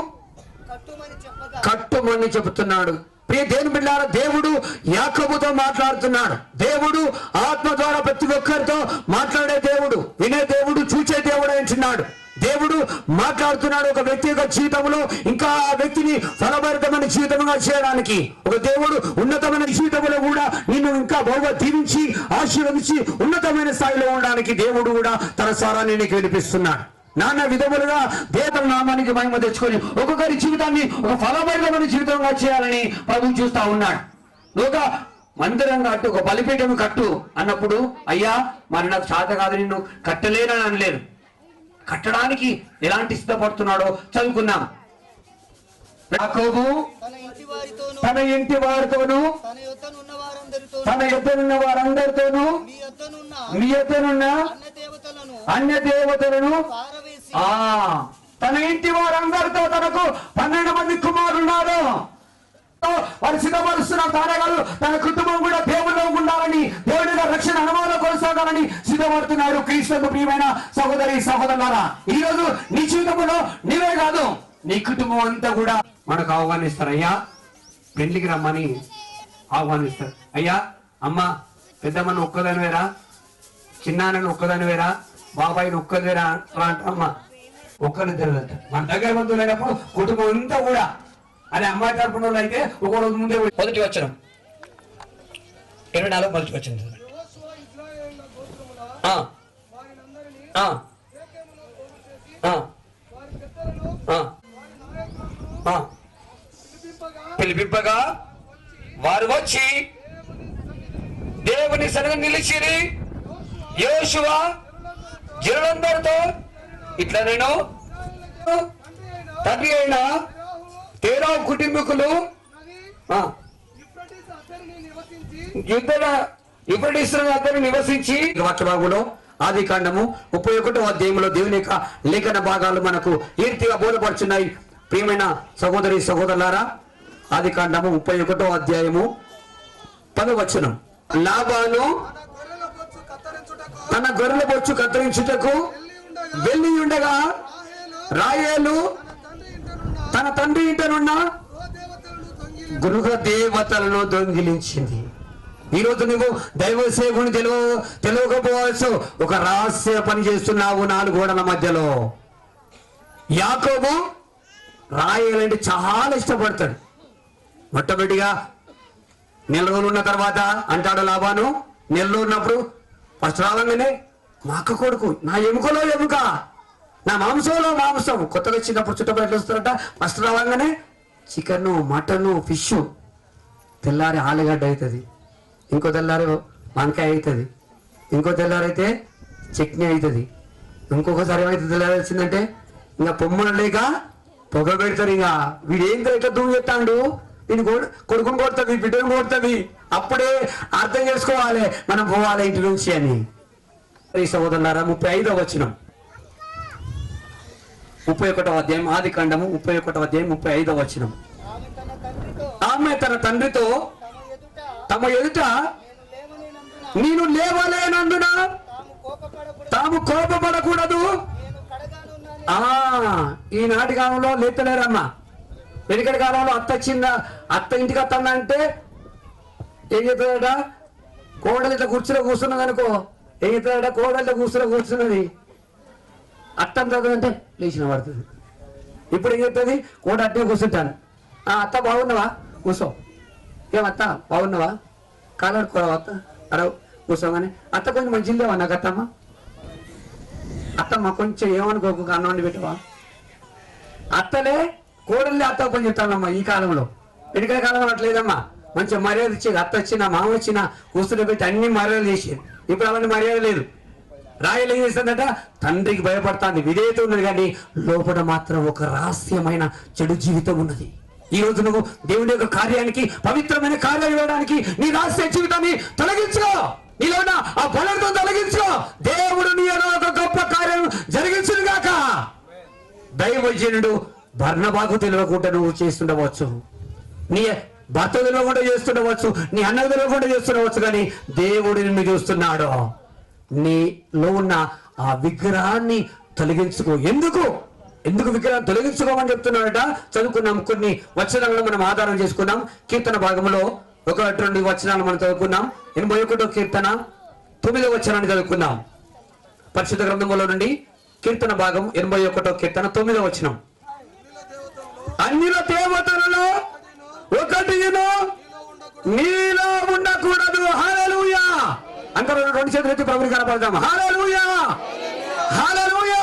కట్టుమని చెబుతున్నాడు. ప్రియ దేవుని బిడ్డలారా, దేవుడు యాకోబుతో మాట్లాడుతున్నాడు. దేవుడు ఆత్మ ద్వారా ప్రతి ఒక్కరితో మాట్లాడే దేవుడు, వినే దేవుడు, చూచే దేవుడు అంటున్నాడు. దేవుడు మాట్లాడుతున్నాడు ఒక వ్యక్తి యొక్క జీవితంలో ఇంకా ఆ వ్యక్తిని ఫలభరితమైన జీవితంగా చేయడానికి. ఒక దేవుడు ఉన్నతమైన జీవితంలో కూడా నిన్ను ఇంకా బాగా దీవించి ఆశీర్వదించి ఉన్నతమైన స్థాయిలో ఉండడానికి దేవుడు కూడా తన స్వరాన్ని నీకు వినిపిస్తున్నాడు. నానా విధములుగా దేవుని నామానికి మహిమ తెచ్చుకొని ఒక్కొక్కరి జీవితాన్ని ఒక ఫలభరితమైన జీవితంగా చేయాలని ప్రభువు చూస్తా ఉన్నాడు. ఒక మందిరం కట్టు, ఒక బలిపీఠం కట్టు అన్నప్పుడు అయ్యా మరి నాకు చేత కాదు, నిన్ను కట్టలేనని అనలేదు. కట్టడానికి ఎలాంటి సిద్ధపడుతున్నాడో చదువుకున్నాం. యాకోబు తన ఇంటి వారితోనూ తన యొద్దనున్న వారందరితోనూ మీ యొద్దనున్న అన్య దేవతలను తన ఇంటి వారందరితో తనకు 12 మంది కుమారులున్నారు. వారు సిద్ధపరుస్తున్నారు. తారగారు తన కుటుంబం కూడా దేవుల్లో ఉండాలని, దేవుడి రక్షణ అనుభవంలో కొనసాగాలని సిద్ధపడుతున్నారు. క్రీస్తుకు ప్రియమైన సహోదరి సహోదరులారా, ఈ రోజు నీ జీవితంలో నీవే కాదు నీ కుటుంబం అంతా కూడా మనకు ఆహ్వానిస్తారు. అయ్యా పెళ్లికి రమ్మని ఆహ్వానిస్తారు. అయ్యా అమ్మ పెద్దమ్మను ఒక్కదానివేరా, చిన్నాన్నను ఒక్కదానివేరా, బాబాయిని ఒక్కదేరా అమ్మ ఒక్కరిద్దరు. మన దగ్గర బంధువులు అయినప్పుడు కుటుంబం అంతా కూడా అదే అమ్మాయి తరపున వాళ్ళు అయితే ఒక రోజు ముందే మొదటి వచనం 24 మొదటి వచనం పిలిపింపగా వారు వచ్చి దేవుని సన్నిధిని నిలిచిరి. యోషువ జనులందరితో ఇట్లా నేను తండ్రి అయిన తేరా కుటుంబీకులు ఇద్దరు నివసించి వాక్య భాగంలో ఆది కాండము 31వ అధ్యాయంలో దేవుని యొక్క లేఖన భాగాలు మనకు ఈ రీతిగా బోధపడుచున్నాయి. ప్రియమైన సహోదరి సహోదరులారా, ఆది కాండము 31వ అధ్యాయము 10వ వచనం. లాబాను తన గొర్రెల బొచ్చు కత్తిరించుటకు వెళ్ళి ఉండగా రాహేలు తన తండ్రి ఇంటనున్న గృహ దేవతలను దొంగిలించింది. ఈరోజు నువ్వు దైవ సేవకుని తెలియకపోవచ్చు, ఒక రహస్య పని చేస్తున్నావు 4 గోడల మధ్యలో. యాకోబు రాహేలు అంటే చాలా ఇష్టపడతాడు. మొట్టమొదటిగా నెల రోజులు ఉన్న తర్వాత అంటాడు లాబాను, నెలలో ఉన్నప్పుడు ఫస్ట్ రావంగానే మా అక్క కొడుకు, నా ఎముకలో ఎముక, నా మాంసంలో మాంసం. కొత్తగా చిన్నప్పుడు చుట్టపడి ఎట్లా వస్తారంట, ఫస్ట్ రావంగానే చికెన్, మటన్, ఫిష్. తెల్లారి ఆలుగడ్డ అవుతుంది, ఇంకో తెల్లారి వంకాయ అవుతుంది, ఇంకో తెల్లారైతే చట్నీ అవుతుంది, ఇంకొకసారి ఏమైతే తెల్లారి వచ్చిందంటే ఇంకా పొమ్మలు లేక పొగ పెడతారు. ఇక వీడేం ఎట్లా దూరం చెప్తాడు, వీడి కొడుకుని కొడుతుంది, బిడ్డను కొడుతుంది. అప్పుడే అర్థం చేసుకోవాలి మనం పోవాలి ఇంటి నుంచి అని. సహోదరులారా, 35వ వచనం 31వ అధ్యాయం ఆది కాండము 31వ అధ్యాయం 35వ వచనం. ఆమె తన తండ్రితో తమ ఎదుట నేను లేవలేనందున తాము కోపపడకూడదు. ఈనాటి కాలంలో లేతలేరమ్మా. వెనుకటి కాలంలో అత్త ఇంటికి వస్తుందంటే ఏం చెప్తాడట, కోడలు ఇట్లా కుర్చీలో కూర్చున్నది అనుకో, ఏం చెప్తాడట, కోడలు కూర్చులో కూర్చున్నది అత్త అంటే లేచిన పడుతుంది. ఇప్పుడు ఏం చెప్తుంది, కోడ అట్టే కూర్చుంటాను. అత్త బాగున్నావా, కూర్చో. ఏమత్త బాగున్నావా, కాలాడుకోవా అత్త, అడవు కూర్చోగానే అత్త కొంచెం మంచిగా లేవా నాకు అత్తమ్మ, అత్తమ్మ కొంచెం ఏమనుకోకు అన్నం వండి పెట్టవా. అత్తలే కోడలే అత్త పని చెప్తానమ్మా ఈ కాలంలో. వెనుకల కాలంలో అట్లేదమ్మా, మంచిగా మర్యాద ఇచ్చేది. అత్త వచ్చినా మామ వచ్చినా కూర్చుని పెట్టి అన్ని మర్యాదలు చేసేది. ఇప్పుడు అవన్నీ మర్యాద లేదు. రాయలు ఏం చేస్తుందట, తండ్రికి భయపడతాంది, విధేయత ఉన్నది, కానీ లోపల మాత్రం ఒక రహస్యమైన చెడు జీవితం ఉన్నది. ఈ రోజు నువ్వు దేవుని యొక్క కార్యానికి, పవిత్రమైన కార్యాలు ఇవ్వడానికి నీ రహస్య జీవితాన్ని తొలగించుకో, నీలో ఉన్న ఆ బలంతో తొలగించుకో. దేవుడు నీ ఒక గొప్ప కార్యం జరిగించును గాక. దైవజనుడు బర్నబాకు తెలియకుండా నువ్వు చేస్తుండవచ్చు, నీ భర్త తెలియకుండా చేస్తుండవచ్చు, నీ అన్నకు తెలియకుండా చేస్తుండవచ్చు, కానీ దేవుడు నిన్ను చూస్తున్నాడు. నీలో ఉన్న ఆ విగ్రహాన్ని తొలగించుకో. ఎందుకు విగ్రహం తొలగించుకోమని చెప్తున్నాడట. చదువుకున్నాం, కొన్ని వచనాలను మనం ఆధారం చేసుకున్నాం. కీర్తన భాగంలో 1-2 వచనాలు మనం చదువుకున్నాం. 81వ కీర్తన 9వ వచనాన్ని చదువుకున్నాం. పరిశుద్ధ గ్రంథంలో నుండి కీర్తన భాగం 81వ కీర్తన 9వ వచనం. అన్యుల దేవతలలో ఒకటి నీలో ఉండకూడదు. హల్లెలూయా. అందరూ 2 చేతులు ఎత్తి ప్రభువుని కనపడదాం. హల్లెలూయా, హల్లెలూయా.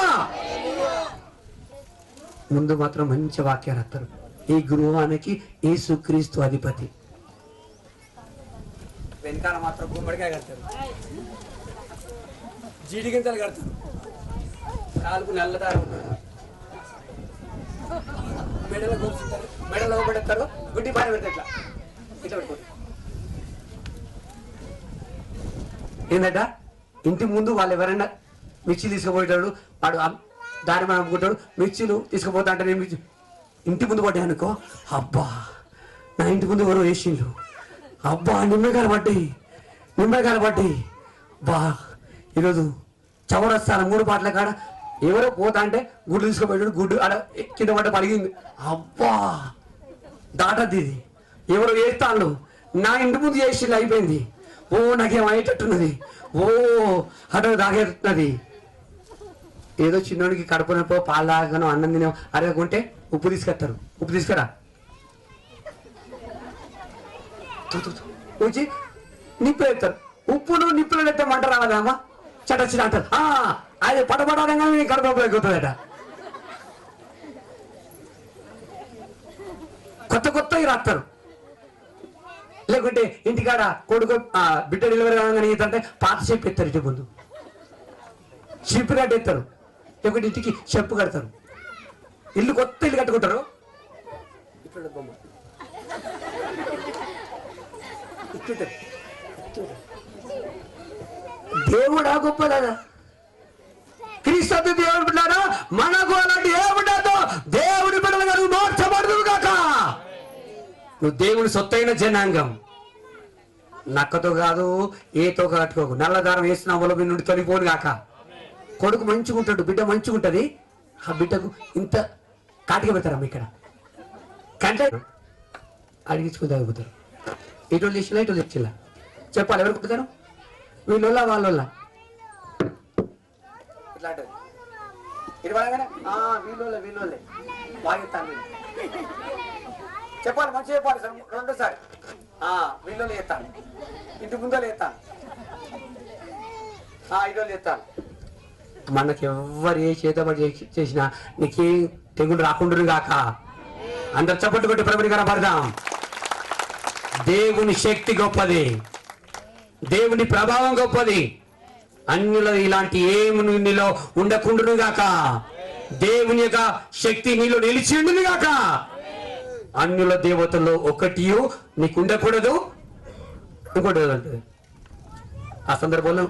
ముందు మాత్రం మంచి వాక్యాలు రాస్తారు. ఈ గృహానికి యేసుక్రీస్తు అధిపతి. వెనకాల మాత్రం గుమ్మడికాయ కడతారు, జీడి గింజలు కడతారు, కాలుకు నల్లదారు మెడలో కూర్చుంటారు, మెడలో పెడతారు, గుడ్డి పార పెడతారు, ఇట్లా పెట్టుకోండి. ఏంటంట, ఇంటి ముందు వాళ్ళు ఎవరైనా మిర్చి తీసుకుపోయేటాడు, వాడు దారి మనం అనుకుంటాడు, మిర్చిలు తీసుకుపోతా అంటే నేను ఇంటి ముందు పడ్డా అనుకో, అబ్బా నా ఇంటి ముందు ఎవరో వేసిండ్రు, అబ్బా నిమ్మకాయలు పట్టి బా ఈరోజు చవరస్తాను 3 పాటల కాడ ఎవరో పోతా అంటే గుడ్డు తీసుకుపోయాడు, గుడ్డు ఆడ కింద పడ్డ పలిగింది, అబ్బా దాటద్ది ఇది, ఎవరో వేస్తాను నా ఇంటి ముందు చేసిండు, అయిపోయింది. ఓ నాకేం అయ్యేటట్టున్నది, ఓ అటు తాగేట్టున్నది. ఏదో చిన్నోడికి కడుపునప్పో పాలు తాగను అన్నం తినే అరగకుంటే ఉప్పు తీసుకొస్తారు, ఉప్పు తీసుకురా వచ్చి నిప్పులు ఎత్తారు. ఉప్పును నిప్పులు ఎత్తే మంట రావాలమ్మా, చటచ్చిన అంటారు. అది పడబడాలంగానే కడుపు ఎక్కుతుందట. కొత్తవి రాస్తారు. లేకుంటే ఇంటికాడ కొడుకు బిడ్డ డెలివరీ కాగానే అంటే పాత చెప్పు ఎత్తారు, ఇంటి ముందు షిప్ కట్టేస్తారు, లేకుంటే ఇంటికి చెప్పు కడతారు. కొత్త ఇల్లు కట్టుకుంటారు. దేవుడా గొప్పదా, క్రీస్తు దేవుడు బిడ్డారా, మనకు అలాంటి ఏముండదో దేవుడి బిడ్డలు నువ్వు మార్చబడదు కాక. నువ్వు దేవుని సొత్తైన జనాంగం. నక్కతో కాదు, ఏతో కట్టుకోకు, నల్లదారం వేసిన ఒలబి నుండి తొలిపోను కాక. కొడుకు మంచిగా ఉంటాడు, బిడ్డ మంచిగా ఉంటుంది, ఆ బిడ్డకు ఇంత కాటిగా పెడతారమ్మ. ఇక్కడ కంటే అడిగించుకుని తాగిపోతారు. ఇటు తెచ్చిలా, ఇటు తెచ్చిలా చెప్పాలి. ఎవరు కుట్టుతారు, వీళ్ళ వాళ్ళ ఇట్లా అంటారు. ఇది బాగానే వీళ్ళోళ్ళే బాగా చెప్పాలి, మంచిగా చెప్పాలి. 2సారి వీళ్ళు ఎత్తాను, ఇంటి ముందర ఎత్తాను, ఇదో ఎత్తాను. మనకి ఎవరు ఏ చేతబడి చేసినా నీకేం తెగులు రాకుండా కాక. అందరు చప్పట్లు కొట్టి ప్రభుని కనపడదాం. దేవుని శక్తి గొప్పది, దేవుని ప్రభావం గొప్పది. అన్యుల ఇలాంటి ఏమి నీలో ఉండకుండును గాక. దేవుని యొక్క శక్తి నీలో నిలిచిండును గాక. అన్యుల దేవతల్లో ఒకటి నీకు ఉండకూడదు. ఇంకోటి అంటే ఆ సందర్భంలో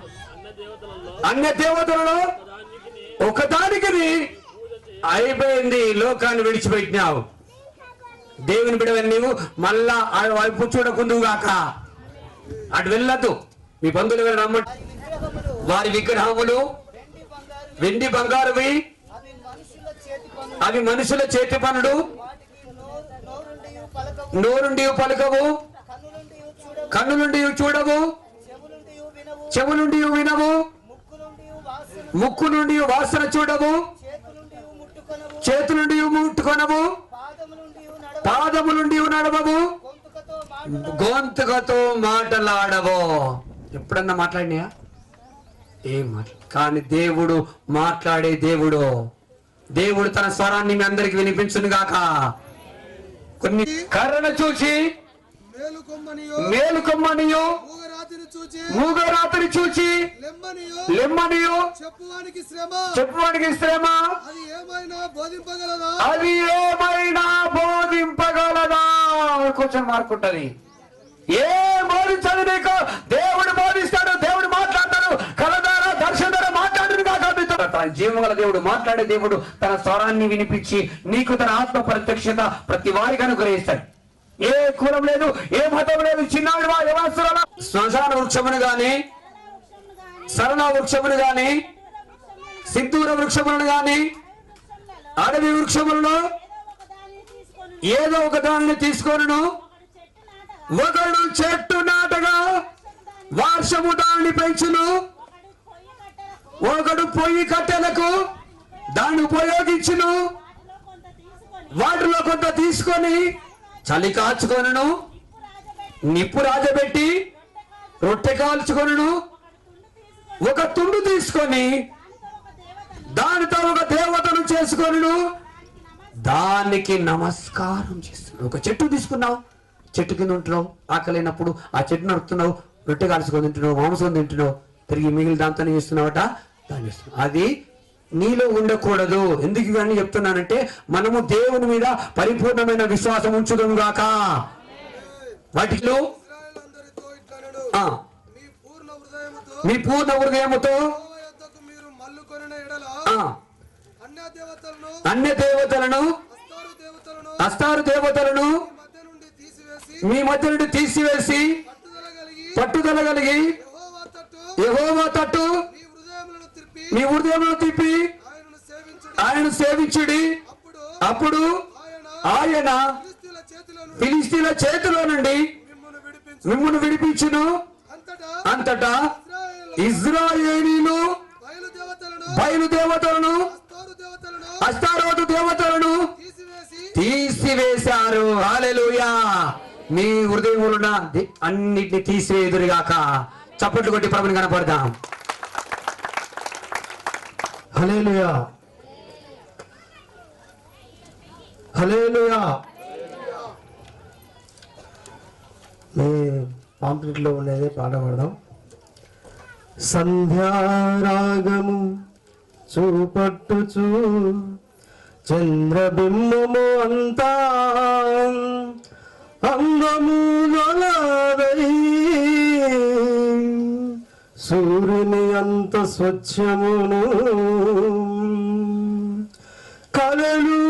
అన్య దేవతలలో ఒకదానికి అయిపోయింది, లోకాన్ని విడిచిపెట్టినావు. దేవుని బిడవని నీవు మళ్ళా ఆ వైపు చూడకుందుగాక. అటు వెళ్ళద్దు. మీ బంధువులు వెళ్ళి రమ్మంటే వారి విగ్రహములు వెండి బంగారువి, అవి మనుషుల చేతి పనులు, నోరుండి పలకవు, కన్నులుండి చూడవు, చెవులుండి వినవు, ముక్కు నుండి వాసన చూడవు, చేతులుండి ముట్టుకొనవు, పాదములుండి నడవవు, గొంతుకతో మాటలాడవు. ఎప్పుడన్నా మాట్లాడినాయా? ఏం మాట్లా కానీ దేవుడు మాట్లాడే దేవుడు. దేవుడు తన స్వరాన్ని మీ అందరికి వినిపించును గాక. కొన్ని కర్రను చూచి మేలుకొమ్మనియో, మూగరాత్రి చూచి లెమ్మనియో, చెప్పువానికి శ్రమ అది ఏమైనా బోధింపగలదా? కొంచెం మార్కుంటది. ఏం బోధించదు నీకు? దేవుడు బోధిస్తాడు, దేవుడు మాట్లాడతాడు, కళ ద్వారా దర్శనం ద్వారా మాట్లాడును కాక. జీవగల దేవుడు, మాట్లాడే దేవుడు తన స్వరాన్ని వినిపించి నీకు తన ఆత్మ ప్రత్యక్షత ప్రతి వారికి అనుగ్రహిస్తాడు. ఏ కులం లేదు, ఏ మతం లేదు, చిన్నాడు యవనస్తుల శ్మశాన వృక్షమును గాని, సరళ వృక్షమును గాని, సిద్ధూర వృక్షములను గాని, అడవి వృక్షములను ఏదో ఒక దానిని తీసుకొనును. ఒకడు చెట్టు నాటగా వర్షము దాన్ని పెంచును, ఒకడు పొయ్యి కట్టెలకు దాన్ని ఉపయోగించును, వాటిలో కొంత తీసుకొని చలి కాచుకొనును, నిప్పు రాజబెట్టి రొట్టె కాల్చుకొనును, ఒక తుండు తీసుకొని దానితో ఒక దేవతను చేసుకొనును, దానికి నమస్కారం చేస్తున్నావు. ఒక చెట్టు తీసుకున్నావు, చెట్టు కింద ఉంటున్నావు, ఆకలినప్పుడు ఆ చెట్టు నడుపుతున్నావు, రొట్టె కాల్చుకొని తింటున్నావు, మాంసం తింటున్నావు, తిరిగి మిగిలిన దాంతోనే చేస్తున్నావట. దాన్ని అది నీలో ఉండకూడదు. ఎందుకు ఇవన్నీ చెప్తున్నానంటే మనము దేవుని మీద పరిపూర్ణమైన విశ్వాసం ఉంచుదాం గాక. వాటిలో మీ పూర్ణ హృదయముతో అన్య దేవతలను, అస్తారు దేవతలను మీ మధ్య నుండి తీసివేసి పట్టుదల కలిగి యెహోవా తట్టు మీ హృదయములను తిప్పి ఆయన సేవించుడి. అప్పుడు ఆయన ఫిలిష్తీయుల చేతిలో నుండి మిమ్మును విడిపించును. అంతటా ఇశ్రాయేలీయులు బయలుదేవతలను, అష్తారోతు దేవతలను తీసివేశారు. హల్లెలూయా. మీ హృదయములున్న అన్నిటిని తీసివేయుదురుగాక. చప్పట్లు కొట్టి ప్రభుని కనపడదాం. హల్లెలూయా, హల్లెలూయా. మీ పాంప్లెట్ లో ఉండేది పాట పాడదాం. సంధ్యారాగము చూపట్టుచు చంద్రబింబము అంతా అందము గలదై, సూర్యుని అంత స్వచ్ఛమును కలలు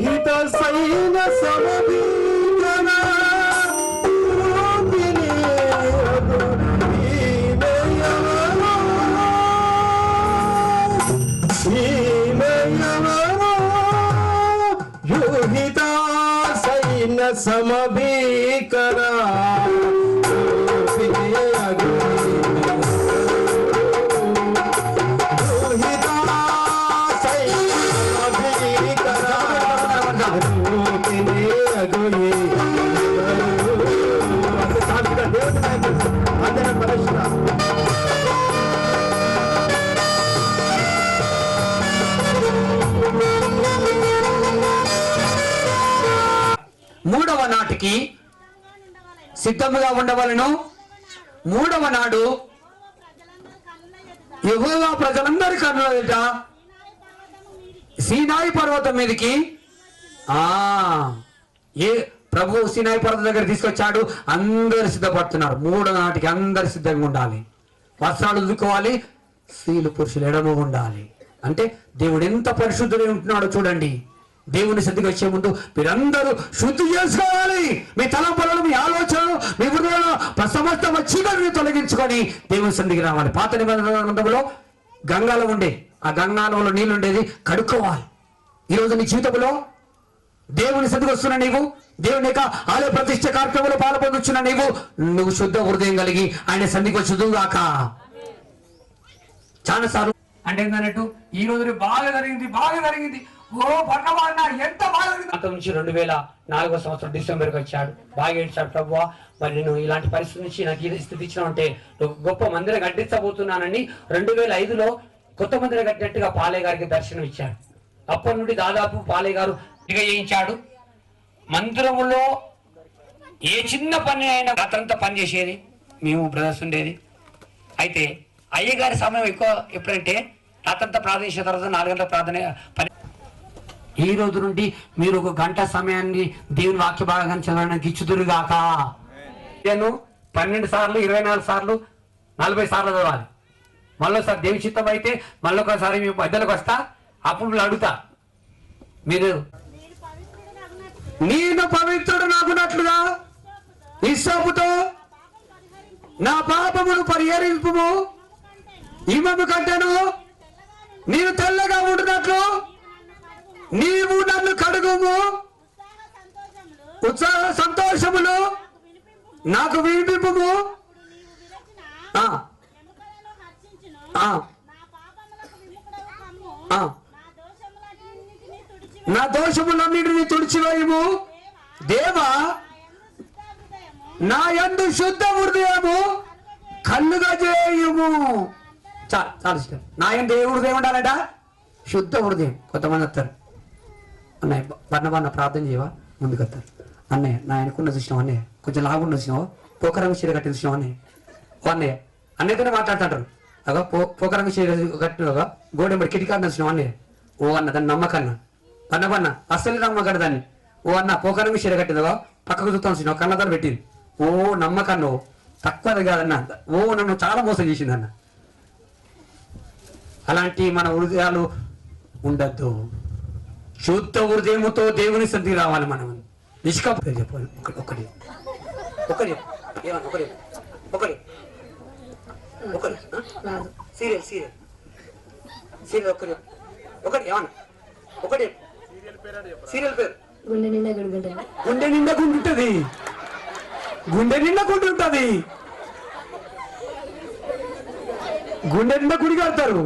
హిత సైన సమీకరణ యోహిత సైన సమీకర మూడవ నాటికి సిద్ధముగా ఉండవలను. మూడవ నాడు యెహోవా ప్రజలందరి కన్నుల ఎదుట సీనాయి పర్వతం మీదకి ఏ ప్రభు సీనాయి పర్వతం దగ్గర తీసుకొచ్చాడు. అందరు సిద్ధపడుతున్నారు. మూడవ నాటికి అందరు సిద్ధంగా ఉండాలి. వస్త్రాలు ఉదుకోవాలి, స్త్రీలు పురుషులు ఎడమ ఉండాలి. అంటే దేవుడు ఎంత పరిశుద్ధుడై ఉంటున్నాడో చూడండి. దేవుని సన్నిధికి వచ్చే ముందు మీరందరూ శుద్ధి చేసుకోవాలి. మీ తలంపులను, మీ ఆలోచనలు, మీ హృదయంలో సమస్త చీకటిని తొలగించుకొని దేవుని సన్నిధికి రావాలి. పాత నిబంధన గ్రంథంలో గంగాలో ఉండే, ఆ గంగాలో నీళ్ళు ఉండేది, కడుక్కోవాలి. ఈరోజు నీ జీవితంలో దేవుని సన్నిధికి వస్తున్న నీవు, దేవుని యొక్క ఆలయ ప్రతిష్ఠ కార్యక్రమంలో పాల్పొందుచున్న నువ్వు శుద్ధ హృదయం కలిగి ఆయన సన్నిధికి వచ్చుదుగాక. చాలా సార్లు అంటే ఏంటన్నట్టు ఈ రోజు బాగా జరిగింది ఓ పట్టవాడిన ఎంత బాగా జరిగింది. నుంచి 2004 సంవత్సరం డిసెంబర్కి వచ్చాడు. బాగా ఏడ్చాడు, ప్రభువా మరి నేను ఇలాంటి పరిస్థితి నుంచి నాకు ఈ స్థితి ఇచ్చినావంటే గొప్ప మందిరం కట్టించబోతున్నానని 2005లో కొత్త మందిరం కట్టినట్టుగా పాలయ్య గారికి దర్శనం ఇచ్చాడు. అప్పటి నుండి దాదాపు పాలయ్య గారు చేయించాడు. మందిరములో ఏ చిన్న పని అయినా అతనంతా పని చేసేది, మేము బ్రదర్స్ ఉండేది. అయితే అయ్యగారి సమయం ఎక్కువ ఎప్పుడంటే రాత్రంతా ప్రార్థన చేసిన తర్వాత 4 గంటల ప్రార్థన పని. ఈ రోజు నుండి మీరు 1 గంట సమయాన్ని దేవుని వాక్య భాగాన్ని చదవడానికి ఇచ్చుదురుగాక. నేను 12 సార్లు 24 సార్లు 40 సార్లు చదవాలి. మళ్ళీసారి దేవి చిత్తం అయితే మళ్ళొకసారి మీ పెద్దలకు వస్తా, అప్పుడు అడుగుతా, మీరు నేను పవిత్రుడు నాకున్నట్లుగా ఇస్సోపుతో నా పాపమును పరిహరింపుము, ఇమము కంటేను నీవు తెల్లగా ఉంటున్నట్లు నీవు నన్ను కడుగుము, ఉత్సాహ సంతోషములు నాకు వినిపింపుము. నా దోషములన్నిటిని తుడిచివేయుము దేవా, నా యందు శుద్ధ హృదయము కన్నుగా చేయుము. చాలా ఇష్టం. నా యందు ఏ హృదయం ఉండాలట? శుద్ధ హృదయం. కొంతమంది వస్తారు, అన్నయ్య బన్న ప్రార్థన చేయవా, ముందుకు వస్తారు. అన్నయ్య నా ఆయనకున్న చూసినావు, అన్నయ్య కొంచెం లాగున్న చూసినావు, పోకరంగ చీర కట్టిన చూసినావు అన్నయ్య. ఓ అన్నయ్య అన్నయ్యతోనే మాట్లాడుతుంటారు. అగా పోకరంగ చీర కట్టినగా గోడెంబడి కిటికాన్ని చూసినావు అన్నయ్య. ఓ అన్న దాన్ని నమ్మకన్నా బన్న అస్సలు నమ్మకడ దాన్ని. ఓ అన్న పోకరంగ చీర కట్టినగా పక్కకు చూస్తాను చూసినావు, కన్నదాన్ని పెట్టింది. ఓ నమ్మకన్ను తక్కువది కాదన్న. ఓ నన్ను చాలా మోసం చేసింది అన్న. అలాంటి మన హృదయాలు ఉండద్దు. శుద్ధ హృదయముతో దేవుని సన్నిధికి రావాలి. మనం నిష్కప చెప్పాలి. ఒకటి సీరియల్ ఒకటి ఏమన్నా ఒకటి సీరియల్ పేరు గుండె నిండా గుండుంటది. గుండె నిండా గుండుంటది. గుండె నిండా గుడి కడతారు.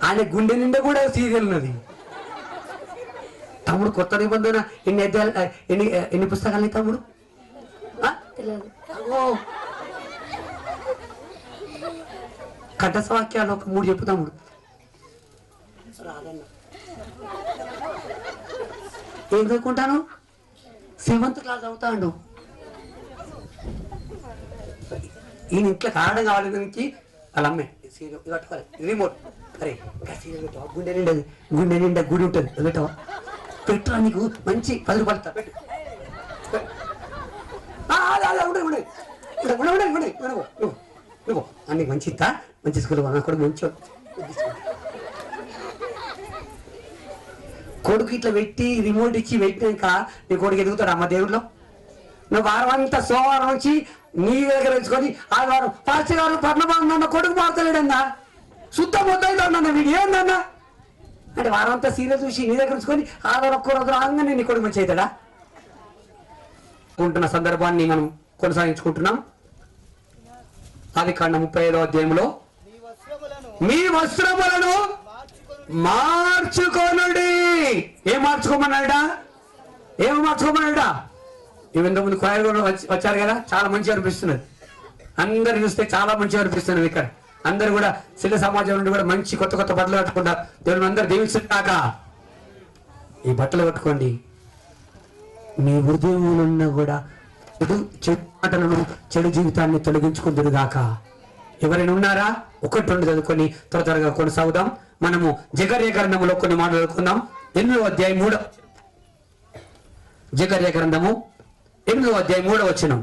ఆయన గుండె నిండా కూడా సీరియల్ ఉన్నది. తమ్ముడు కొత్త నిబంధన ఎన్ని పుస్తకాలు తమ్ముడు? కంఠసవాక్యాలు ఒక 3 చెప్పు తమ్ముడు. ఏం చదువుకుంటాను? 7th క్లాస్ చదువుతాడు. ఈయన ఇంట్లో కారణం కావాలి గురించి వాళ్ళ అమ్మాయి సీరియల్ కట్టుకోవాలి. రిమోట్ అరే సీరియల్ పెట్టావా? గుండె నిండా గుడి ఉంటుంది పెట్టవా? పెట్టురా, నీకు మంచి 10 రూపాయలు పెట్టు. నువ్వు అన్ని మంచి ఇస్తా, మంచి స్కూల్ కూడా మంచి కొడుకు ఇట్లా పెట్టి రిమోట్ ఇచ్చి పెట్టినాక నీ కొడుకు ఎదుగుతాడు అమ్మ దేవుడిలో. నువ్వు వారం అంతా సోమవారం వచ్చి నీ దగ్గర తెచ్చుకొని ఆదివారం పాస్టర్ గారు పర్ణబాన్న కొడుకు మారుతలేడన్నా, శుద్ధ మొత్తం వీడు ఏందన్నా అంటే వారం అంతా సీరియల్ చూసి నీ దగ్గర ఉంచుకొని ఆదివారం ఒక్క రోజు రాగానే నీ కొడుకు మంచి అవుతాడా? ఉంటున్న సందర్భాన్ని మనం కొనసాగించుకుంటున్నాం. ఆదికాండం 35వ అధ్యాయంలో మీ వస్త్రములను మార్చుకోనుడి. ఏం మార్చుకోమన్నాడా? ఇంత ముందు కోయలు వచ్చారు కదా, చాలా మంచిగా అనిపిస్తున్నది. అందరు చూస్తే చాలా మంచిగా అనిపిస్తున్నది. ఇక్కడ అందరు కూడా సిద్ధ సమాజం నుండి కూడా మంచి కొత్త బట్టలు కట్టుకుంటారు. దేవుని అందరు దీవించుగాక. ఈ బట్టలు కట్టుకోండి. మీ హృదయంలో కూడా చెడు మాటలను, చెడు జీవితాన్ని తొలగించుకుందురుగాక. ఎవరైనా ఉన్నారా? 1-2 చదువుకొని త్వరగా కొనసాగుదాం. మనము జకర్యా గ్రంథములో కొన్ని మాట్లాడుకుందాం. 8వ అధ్యాయం 3 జకర్యా గ్రంథము 8వ అధ్యాయం 3వ వచనం.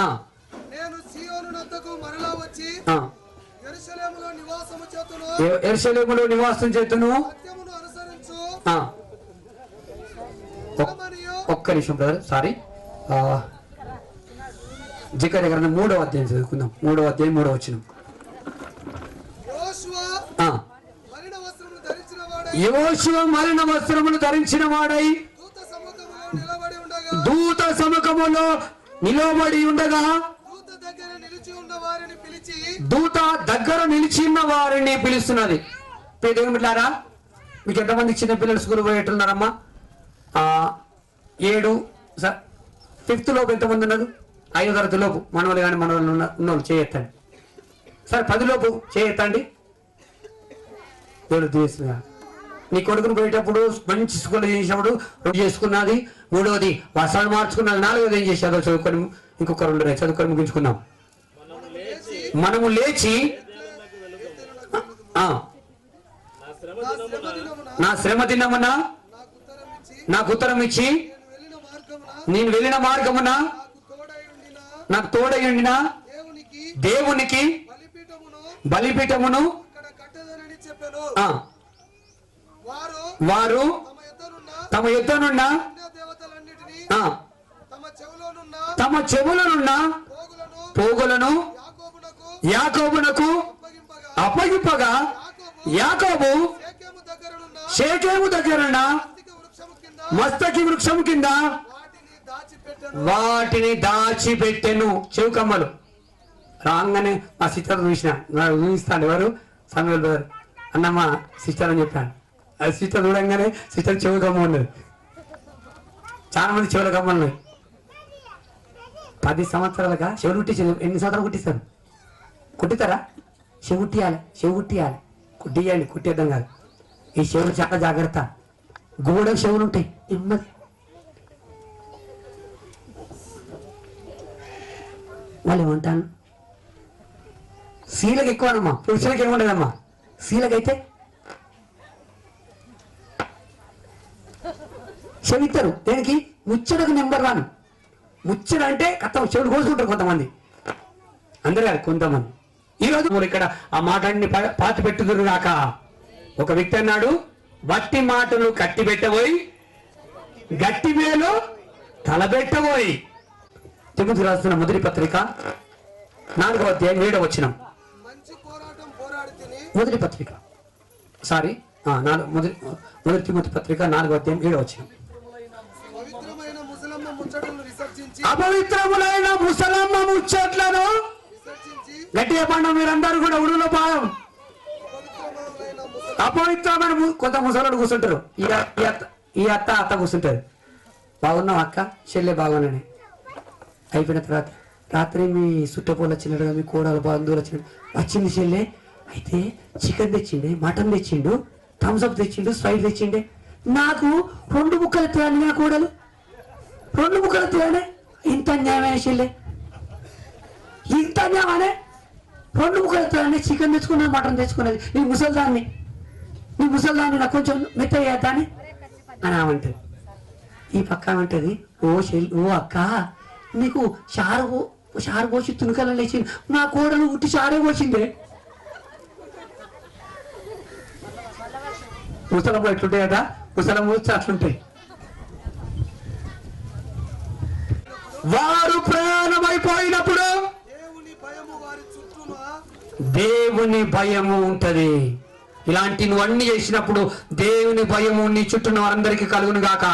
ఆ, నేను సీయోను నద్దకు మరలా వచ్చి ఆ. యెరూషలేములో నివాసము చేతును యెరూషలేములో నివాసం చేతును. సత్యమును అనుసరించు ఆ, ధనమనియు ఒక్క నిమిషం బ్రదర్, సారీ. జకర్యా గ్రంథం 3వ అధ్యాయం చదువుకుందాం. 3వ అధ్యాయం 3వ వచనం. యోషువ ఆ, మలిన వస్త్రములు ధరించిన వాడై యోషువ మలిన వస్త్రములు ధరించిన వాడై దూత సముఖములో నిలబడి ఉండగా దూత సముఖములో నిలబడి ఉండగా దూత దగ్గర నిలిచి ఉన్న వారిని పిలిచి దూత దగ్గర నిలిచిన వారిని పిలుస్తున్నది. దేవులారా, మీకు ఎంతమంది చిన్న పిల్లలు స్కూల్ పోయేట్టున్నారమ్మా? 7 5th లోపు ఎంతమంది ఉన్నారు? 5వ తరగతి లోపు మనవాళ్ళు కానీ మనవాళ్ళు ఉన్నోళ్ళు చేయెత్తండి. సరే 10 లోపు చేయెత్తండి. దేవుడు తీస్తున్నా. నీ కొడుకును పోయేటప్పుడు మంచి స్కూల్ చేసినప్పుడు 2 చేసుకున్నది, 3వది వస్త్రాలు మార్చుకున్నది, 4వది ఏం చేసేదో చదువుకొని ఇంకొక 2 చదువుకొని ముగించుకున్నాం. మనము లేచి నా శ్రమ దినమున నాకు ఉత్తరం ఇచ్చి వెళ్ళిన మార్గమున నేను వెళ్ళిన మార్గమున నాకు తోడై ఉండిన దేవునికి బలిపీఠమును అక్కడ కట్టదనని చెప్పెను. ఆ, వారు తమ యుద్ధనున్న తమ యుద్ధనున్న దేవతలన్నిటినీ ఆ, తమ చెవులనున్న పోగులను యాకోబునకు అప్పగింపగా అప్పగింపగా యాకోబు షేకెము దగ్గరున్న మస్తకి వృక్షము కింద వాటిని దాచిపెట్టెను. చెవుకమ్మలు రాగానే మా సిస్టర్ చూసిన ఊహిస్తాను. ఎవరు? సమీల్ బ్రదర్. అన్నమ్మ సిస్టర్ అని చెప్పాను. అది సిస్టర్ చూడంగానే సిస్టర్ చెవు కమ్మ ఉన్నది. చాలా మంది చెవుల కమ్మలు ఉన్నాయి. 10 సంవత్సరాలుగా చెవులు కుట్టించారు. ఎన్ని సంవత్సరాలు కుట్టిస్తారు? కుట్టిస్తారా? చెవు కుట్టియాలి కుట్టియండి, కుట్టేద్దాం కాదు. ఈ చెవులు చాలా జాగ్రత్త. గోడ చెవులు ఉంటాయి నెమ్మది. వాళ్ళు ఏమంటాను, స్త్రీలకు ఎక్కువనమ్మా, పురుషులకు ఏముండదమ్మా. స్త్రీలకైతే చెవిస్తారు. దేనికి? ముచ్చటకు నెంబర్ 1. ముచ్చట అంటే కథ చెవులు కోసుకుంటారు కొంతమంది, అందరూ కాదు కొంతమంది. ఈరోజు మీరు ఇక్కడ ఆ మాటని పాతి పెట్టుదురు కాక. ఒక వ్యక్తి అన్నాడు, వట్టి మాటలు కట్టి పెట్టబోయి గట్టి మేలు తలబెట్టబోయి. తిమోతి రాస్తున్న మొదటి పత్రిక 4వ అధ్యాయం 7వ వచనం. మంచి పోరాటం పోరాడి తిని మొదటి పత్రిక సారీ మొదటి తిమోతి పత్రిక 4వ అధ్యాయం 7వ వచనం. పవిత్రమైన ముసలమ్మ ముచ్చటలను విసర్జించి అపవిత్రములైన ముసలమ్మ ముచ్చట్లను గట్టిగా పండు. మీరందరూ కూడా ఉడులో పాదం. అపవిత్రమైన కొంత ముసలోడు కూర్చుంటారు. ఈ అత్త కూర్చుంటారు. బాగున్నావు అక్క, చెల్లె బాగున్నాను. అయిపోయిన తర్వాత రాత్రి మీ చుట్టపోలు వచ్చినట్టుగా మీ కోడలు బంధువులు వచ్చింది చెల్లె. అయితే చికెన్ తెచ్చిండే, మటన్ తెచ్చిండు, థమ్స్అప్ తెచ్చిండు, స్ప్రైట్ తెచ్చిండే. నాకు 2 ముక్కలు ఎత్తాను. నా కోడలు 2 ముక్కలు ఎత్తానే. ఇంత అన్యాయమైన చెల్లె, ఇంత అన్యాయమనే. 2 ముక్కలు ఎత్తానే. చికెన్ తెచ్చుకున్నది, మటన్ తెచ్చుకున్నది. నీ ముసల్దాన్ని నాకు కొంచెం మెత్తయ్యేద్దాని అని ఆమంటది. ఈ పక్క ఏమంటది, ఓ అక్క నీకు చారు పోసి తునకలు లేచింది. నా కోడలు ఉట్టి చారే పోసిందే. ముసలమ్మ ఎట్లుంటాయి కదా, ముసలమ్మ వచ్చి అట్లుంటాయి. వారు ప్రయాణమైపోయినప్పుడు దేవుని భయము ఉంటది. ఇలాంటి నువ్వు అన్ని చేసినప్పుడు దేవుని భయము నీ చుట్టూ వారందరికీ కలుగును గాక.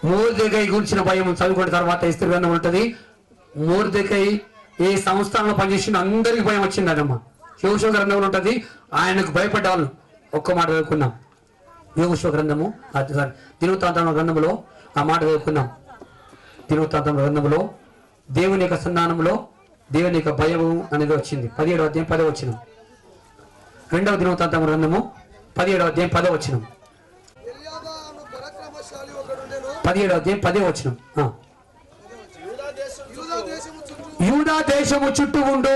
మొర్దెకై గురించిన భయం చదువుకున్న తర్వాత ఎస్తేరు గ్రంథం ఉంటుంది. మొర్దెకై ఏ సంస్థానంలో పనిచేసిన అందరికి భయం వచ్చింది అదమ్మా. యోషువ గ్రంథంలో ఉంటుంది. ఆయనకు భయపడ్డ వాళ్ళు ఒక్క మాట చదువుకున్నాం. యోషువ గ్రంథము దినవృత్తాంత గ్రంథంలో ఆ మాట చదువుకున్నాం. దినవృత్తాంత గ్రంథంలో దేవుని యొక్క సంధానంలో దేవుని యొక్క భయము అనేది వచ్చింది. 17వ అధ్యాయం 10వ వచనం. 2వ దినవృత్తాంత గ్రంథము 17వ అధ్యాయం 10వ వచనం. 17వ అధ్యాయం 10వ వచనం. యూదా దేశము చుట్టూ ఉండు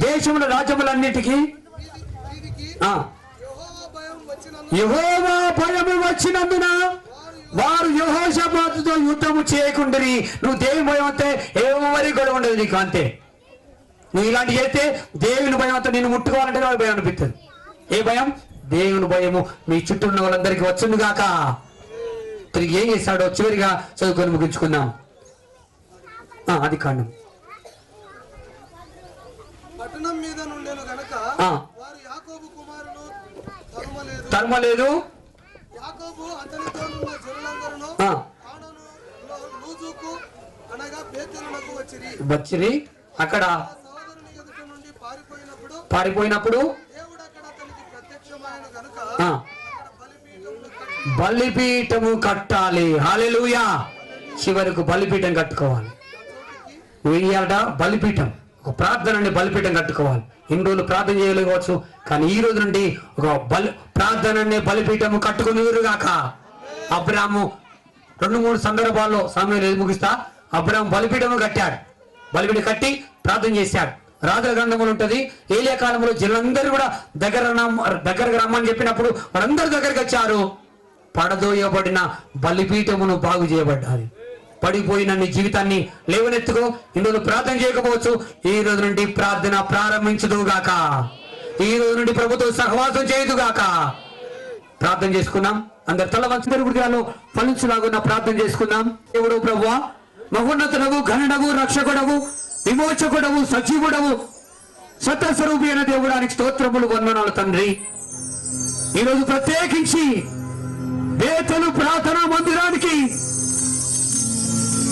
దేశముల రాజ్యములన్నిటికీ యెహోవా భయము వచ్చినందున వారు యెహోషాపాతుతో యుద్ధము చేయకుండాని నువ్వు దేవుని భయం అంటే ఎవరి గొడవ ఉండదు నీకు, అంతే. నువ్వు ఇలాంటి చేస్తే దేవుని భయం అంతా నేను ముట్టుకోవాలంటే నాకు భయం అనిపిస్తుంది. ఏ భయం? దేవుని భయము మీ చుట్టూ ఉన్న వాళ్ళందరికీ వచ్చును గాక. తిరిగి ఏం చేశాడో చివరిగా చదువుకొని ముగించుకుందాం. అది కాండం. పట్టణం మీద నుండెను గనక వారు యాకోబు కుమారులు తరుమలేదు. యాకోబు అతనితో ఉన్న జనులందరూ లూజుకు అనగా బేతేలునకు వచ్చిరి. అక్కడ సహోదరుని ఎదుట నుండి పారిపోయినప్పుడు దేవుడు అక్కడ అతనికి ప్రత్యక్షమైన గనుక బలిపీఠము కట్టాలి. హల్లెలూయా. చివరకు బలిపీఠం కట్టుకోవాలి. వేయాలట బలిపీఠం, ఒక ప్రార్థన బలిపీఠం కట్టుకోవాలి. ఇన్ని రోజులు ప్రార్థన చేయలేకపోవచ్చు, కానీ ఈ రోజు నుండి ఒక ప్రార్థన బలిపీఠము కట్టుకునేరుగాక. అబ్రాము 2-3 సందర్భాల్లో సమయం ముగిస్తా. అబ్రాము బలిపీఠము కట్టాడు. బలిపీఠం కట్టి ప్రార్థన చేశాడు. రాజుల గ్రంథములు ఉంటది. ఏలియా కాలంలో జనులందరూ కూడా దగ్గరకు రమ్మని చెప్పినప్పుడు వాళ్ళందరూ దగ్గరికి వచ్చారు. పడదోయబడిన బలిపీఠమును బాగు చేయబడ్డాలి. పడిపోయిన నీ జీవితాన్ని లేవనెత్తుకో. ఇందులో ప్రార్థన చేయకపోవచ్చు, ఈ రోజు నుండి ప్రార్థన ప్రారంభించదుగాక. ఈ రోజు నుండి ప్రభుత్వం సహవాసం చేయదుగాక. ప్రార్థన చేసుకుందాం. అందరు తల వంచని హృదయాల్లో ఫలించులాగున్న ప్రార్థన చేసుకుందాం. దేవుడు ప్రభువా, మహోన్నతుడవు, ఘనుడవు, రక్షకుడవు, విమోచకుడవు, సజీవుడవు, సత్యస్వరూపి అయిన దేవుడానికి స్తోత్రములు, వందనాలు తండ్రి. ఈరోజు ప్రత్యేకించి బేతేలు ప్రార్థనా మందిరానికి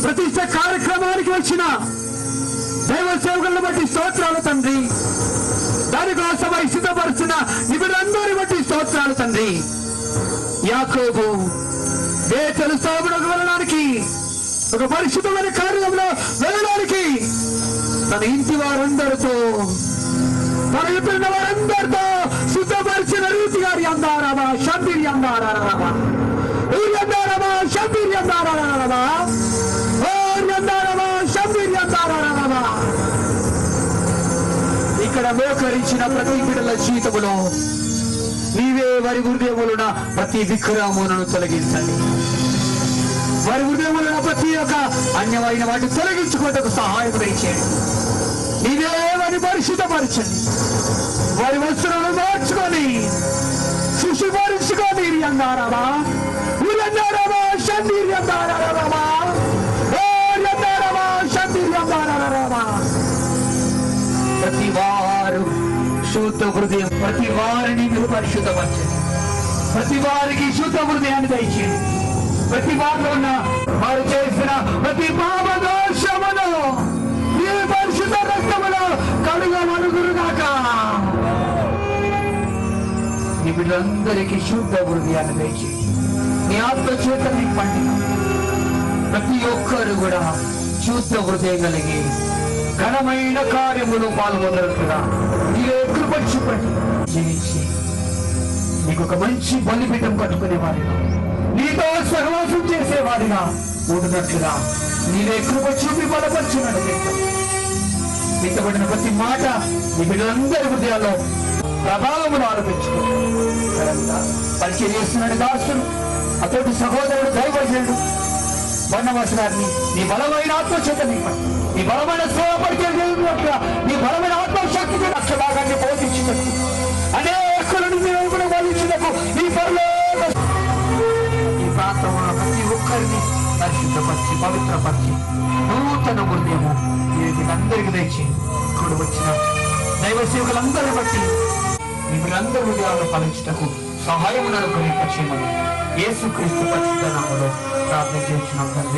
ప్రతిష్ట కార్యక్రమానికి వచ్చిన దైవ సేవకులను బట్టి స్తోత్రాలు తండ్రి. దానికోసమై సిద్ధపరిచిన నిబిడందరి బట్టి స్తోత్రాలు తండ్రి. యాకోబు బేతేలు సాగులకు వెళ్ళడానికి, ఒక పరిశుద్ధమైన కార్యంలో వెళ్ళడానికి తన ఇంటి వారందరితో, తన ఇంటి వారందరితో సిద్ధపరిచిన రీతిగా అందారామా షంబీరి అందారామా షంబీరి అందారామా ఇక్కడ మోకరించిన ప్రతి బిడ్డల జీవితములో నీవే వారి హృదయములున్న ప్రతి విక్రమములను తొలగించండి. వారి హృదయములున్న ప్రతి ఒక్క అన్యమైన వాటిని తొలగించుకోవడానికి సహాయం చేయండి. నీవే వారిని పరిశుద్ధపరచండి. వారి వస్త్రాలను మార్చుకొని శుశీకరించుకొని అందారామా ఊరందారామా షంబీరి అందారామా ప్రతి వారు శుద్ధ హృదయం, ప్రతి వారిని మీరు పరిశుద్ధపరచండి. ప్రతి వారికి శుద్ధ హృదయాన్ని దయచేయండి. ప్రతి వారిలో ఉన్న వారు చేసిన ప్రతి పాప దోషమును మీ పరిశుద్ధ రక్తములో కడుగమనుగురుగాక. మీ బిడ్డలందరికీ శుద్ధ హృదయాన్ని దయచేయండి. మీ ఆత్మ చేత నింపండి. ప్రతి ఒక్కరు కూడా శుద్ధ హృదయం కలిగి ఘనమైన కార్యములు పాల్గొన్నట్టుగా మీరే కృప చూపండి. జీవించి నీకు ఒక మంచి బలిపీఠం కట్టుకునే వారిగా, నీతో సహవాసం చేసేవారిగా ఉంటున్నట్లుగా నీవే కృప చూపి బలపరిచినట్టు విత్తబడిన ప్రతి మాట నీ బిడ్డలందరి హృదయాల్లో ప్రభావమును ఆరోపించుకుంటూ పరిచయం చేస్తున్నాడు దాసుడు, అతడి సహోదరుడు, దైవజనుడు బన్నవాస గారిని నీ బలమైన ఆత్మచేత నీ బలమైన సేవ పరిచయం చేసినట్టుగా నీ బలమైన ఆత్మశక్తికి లక్ష భాగాన్ని బోధించినట్టు అనేకులను బోధించినట్టు ఈ ప్రాంతంలో ప్రతి ఒక్కరిని పరిశుద్ధపరిచి పవిత్రపరిచి నూతన హృదయము వీళ్ళందరికీ తెచ్చి ఇక్కడ వచ్చిన దైవ సేవకులందరిని బట్టి వీళ్ళందరి హృదయాలను ఫలించటకు సహాయం నడుకునే పక్షమని యేసుక్రీస్తు పరిశుద్ధ నామములో ప్రార్థన చేస్తున్నాం తండ్రి.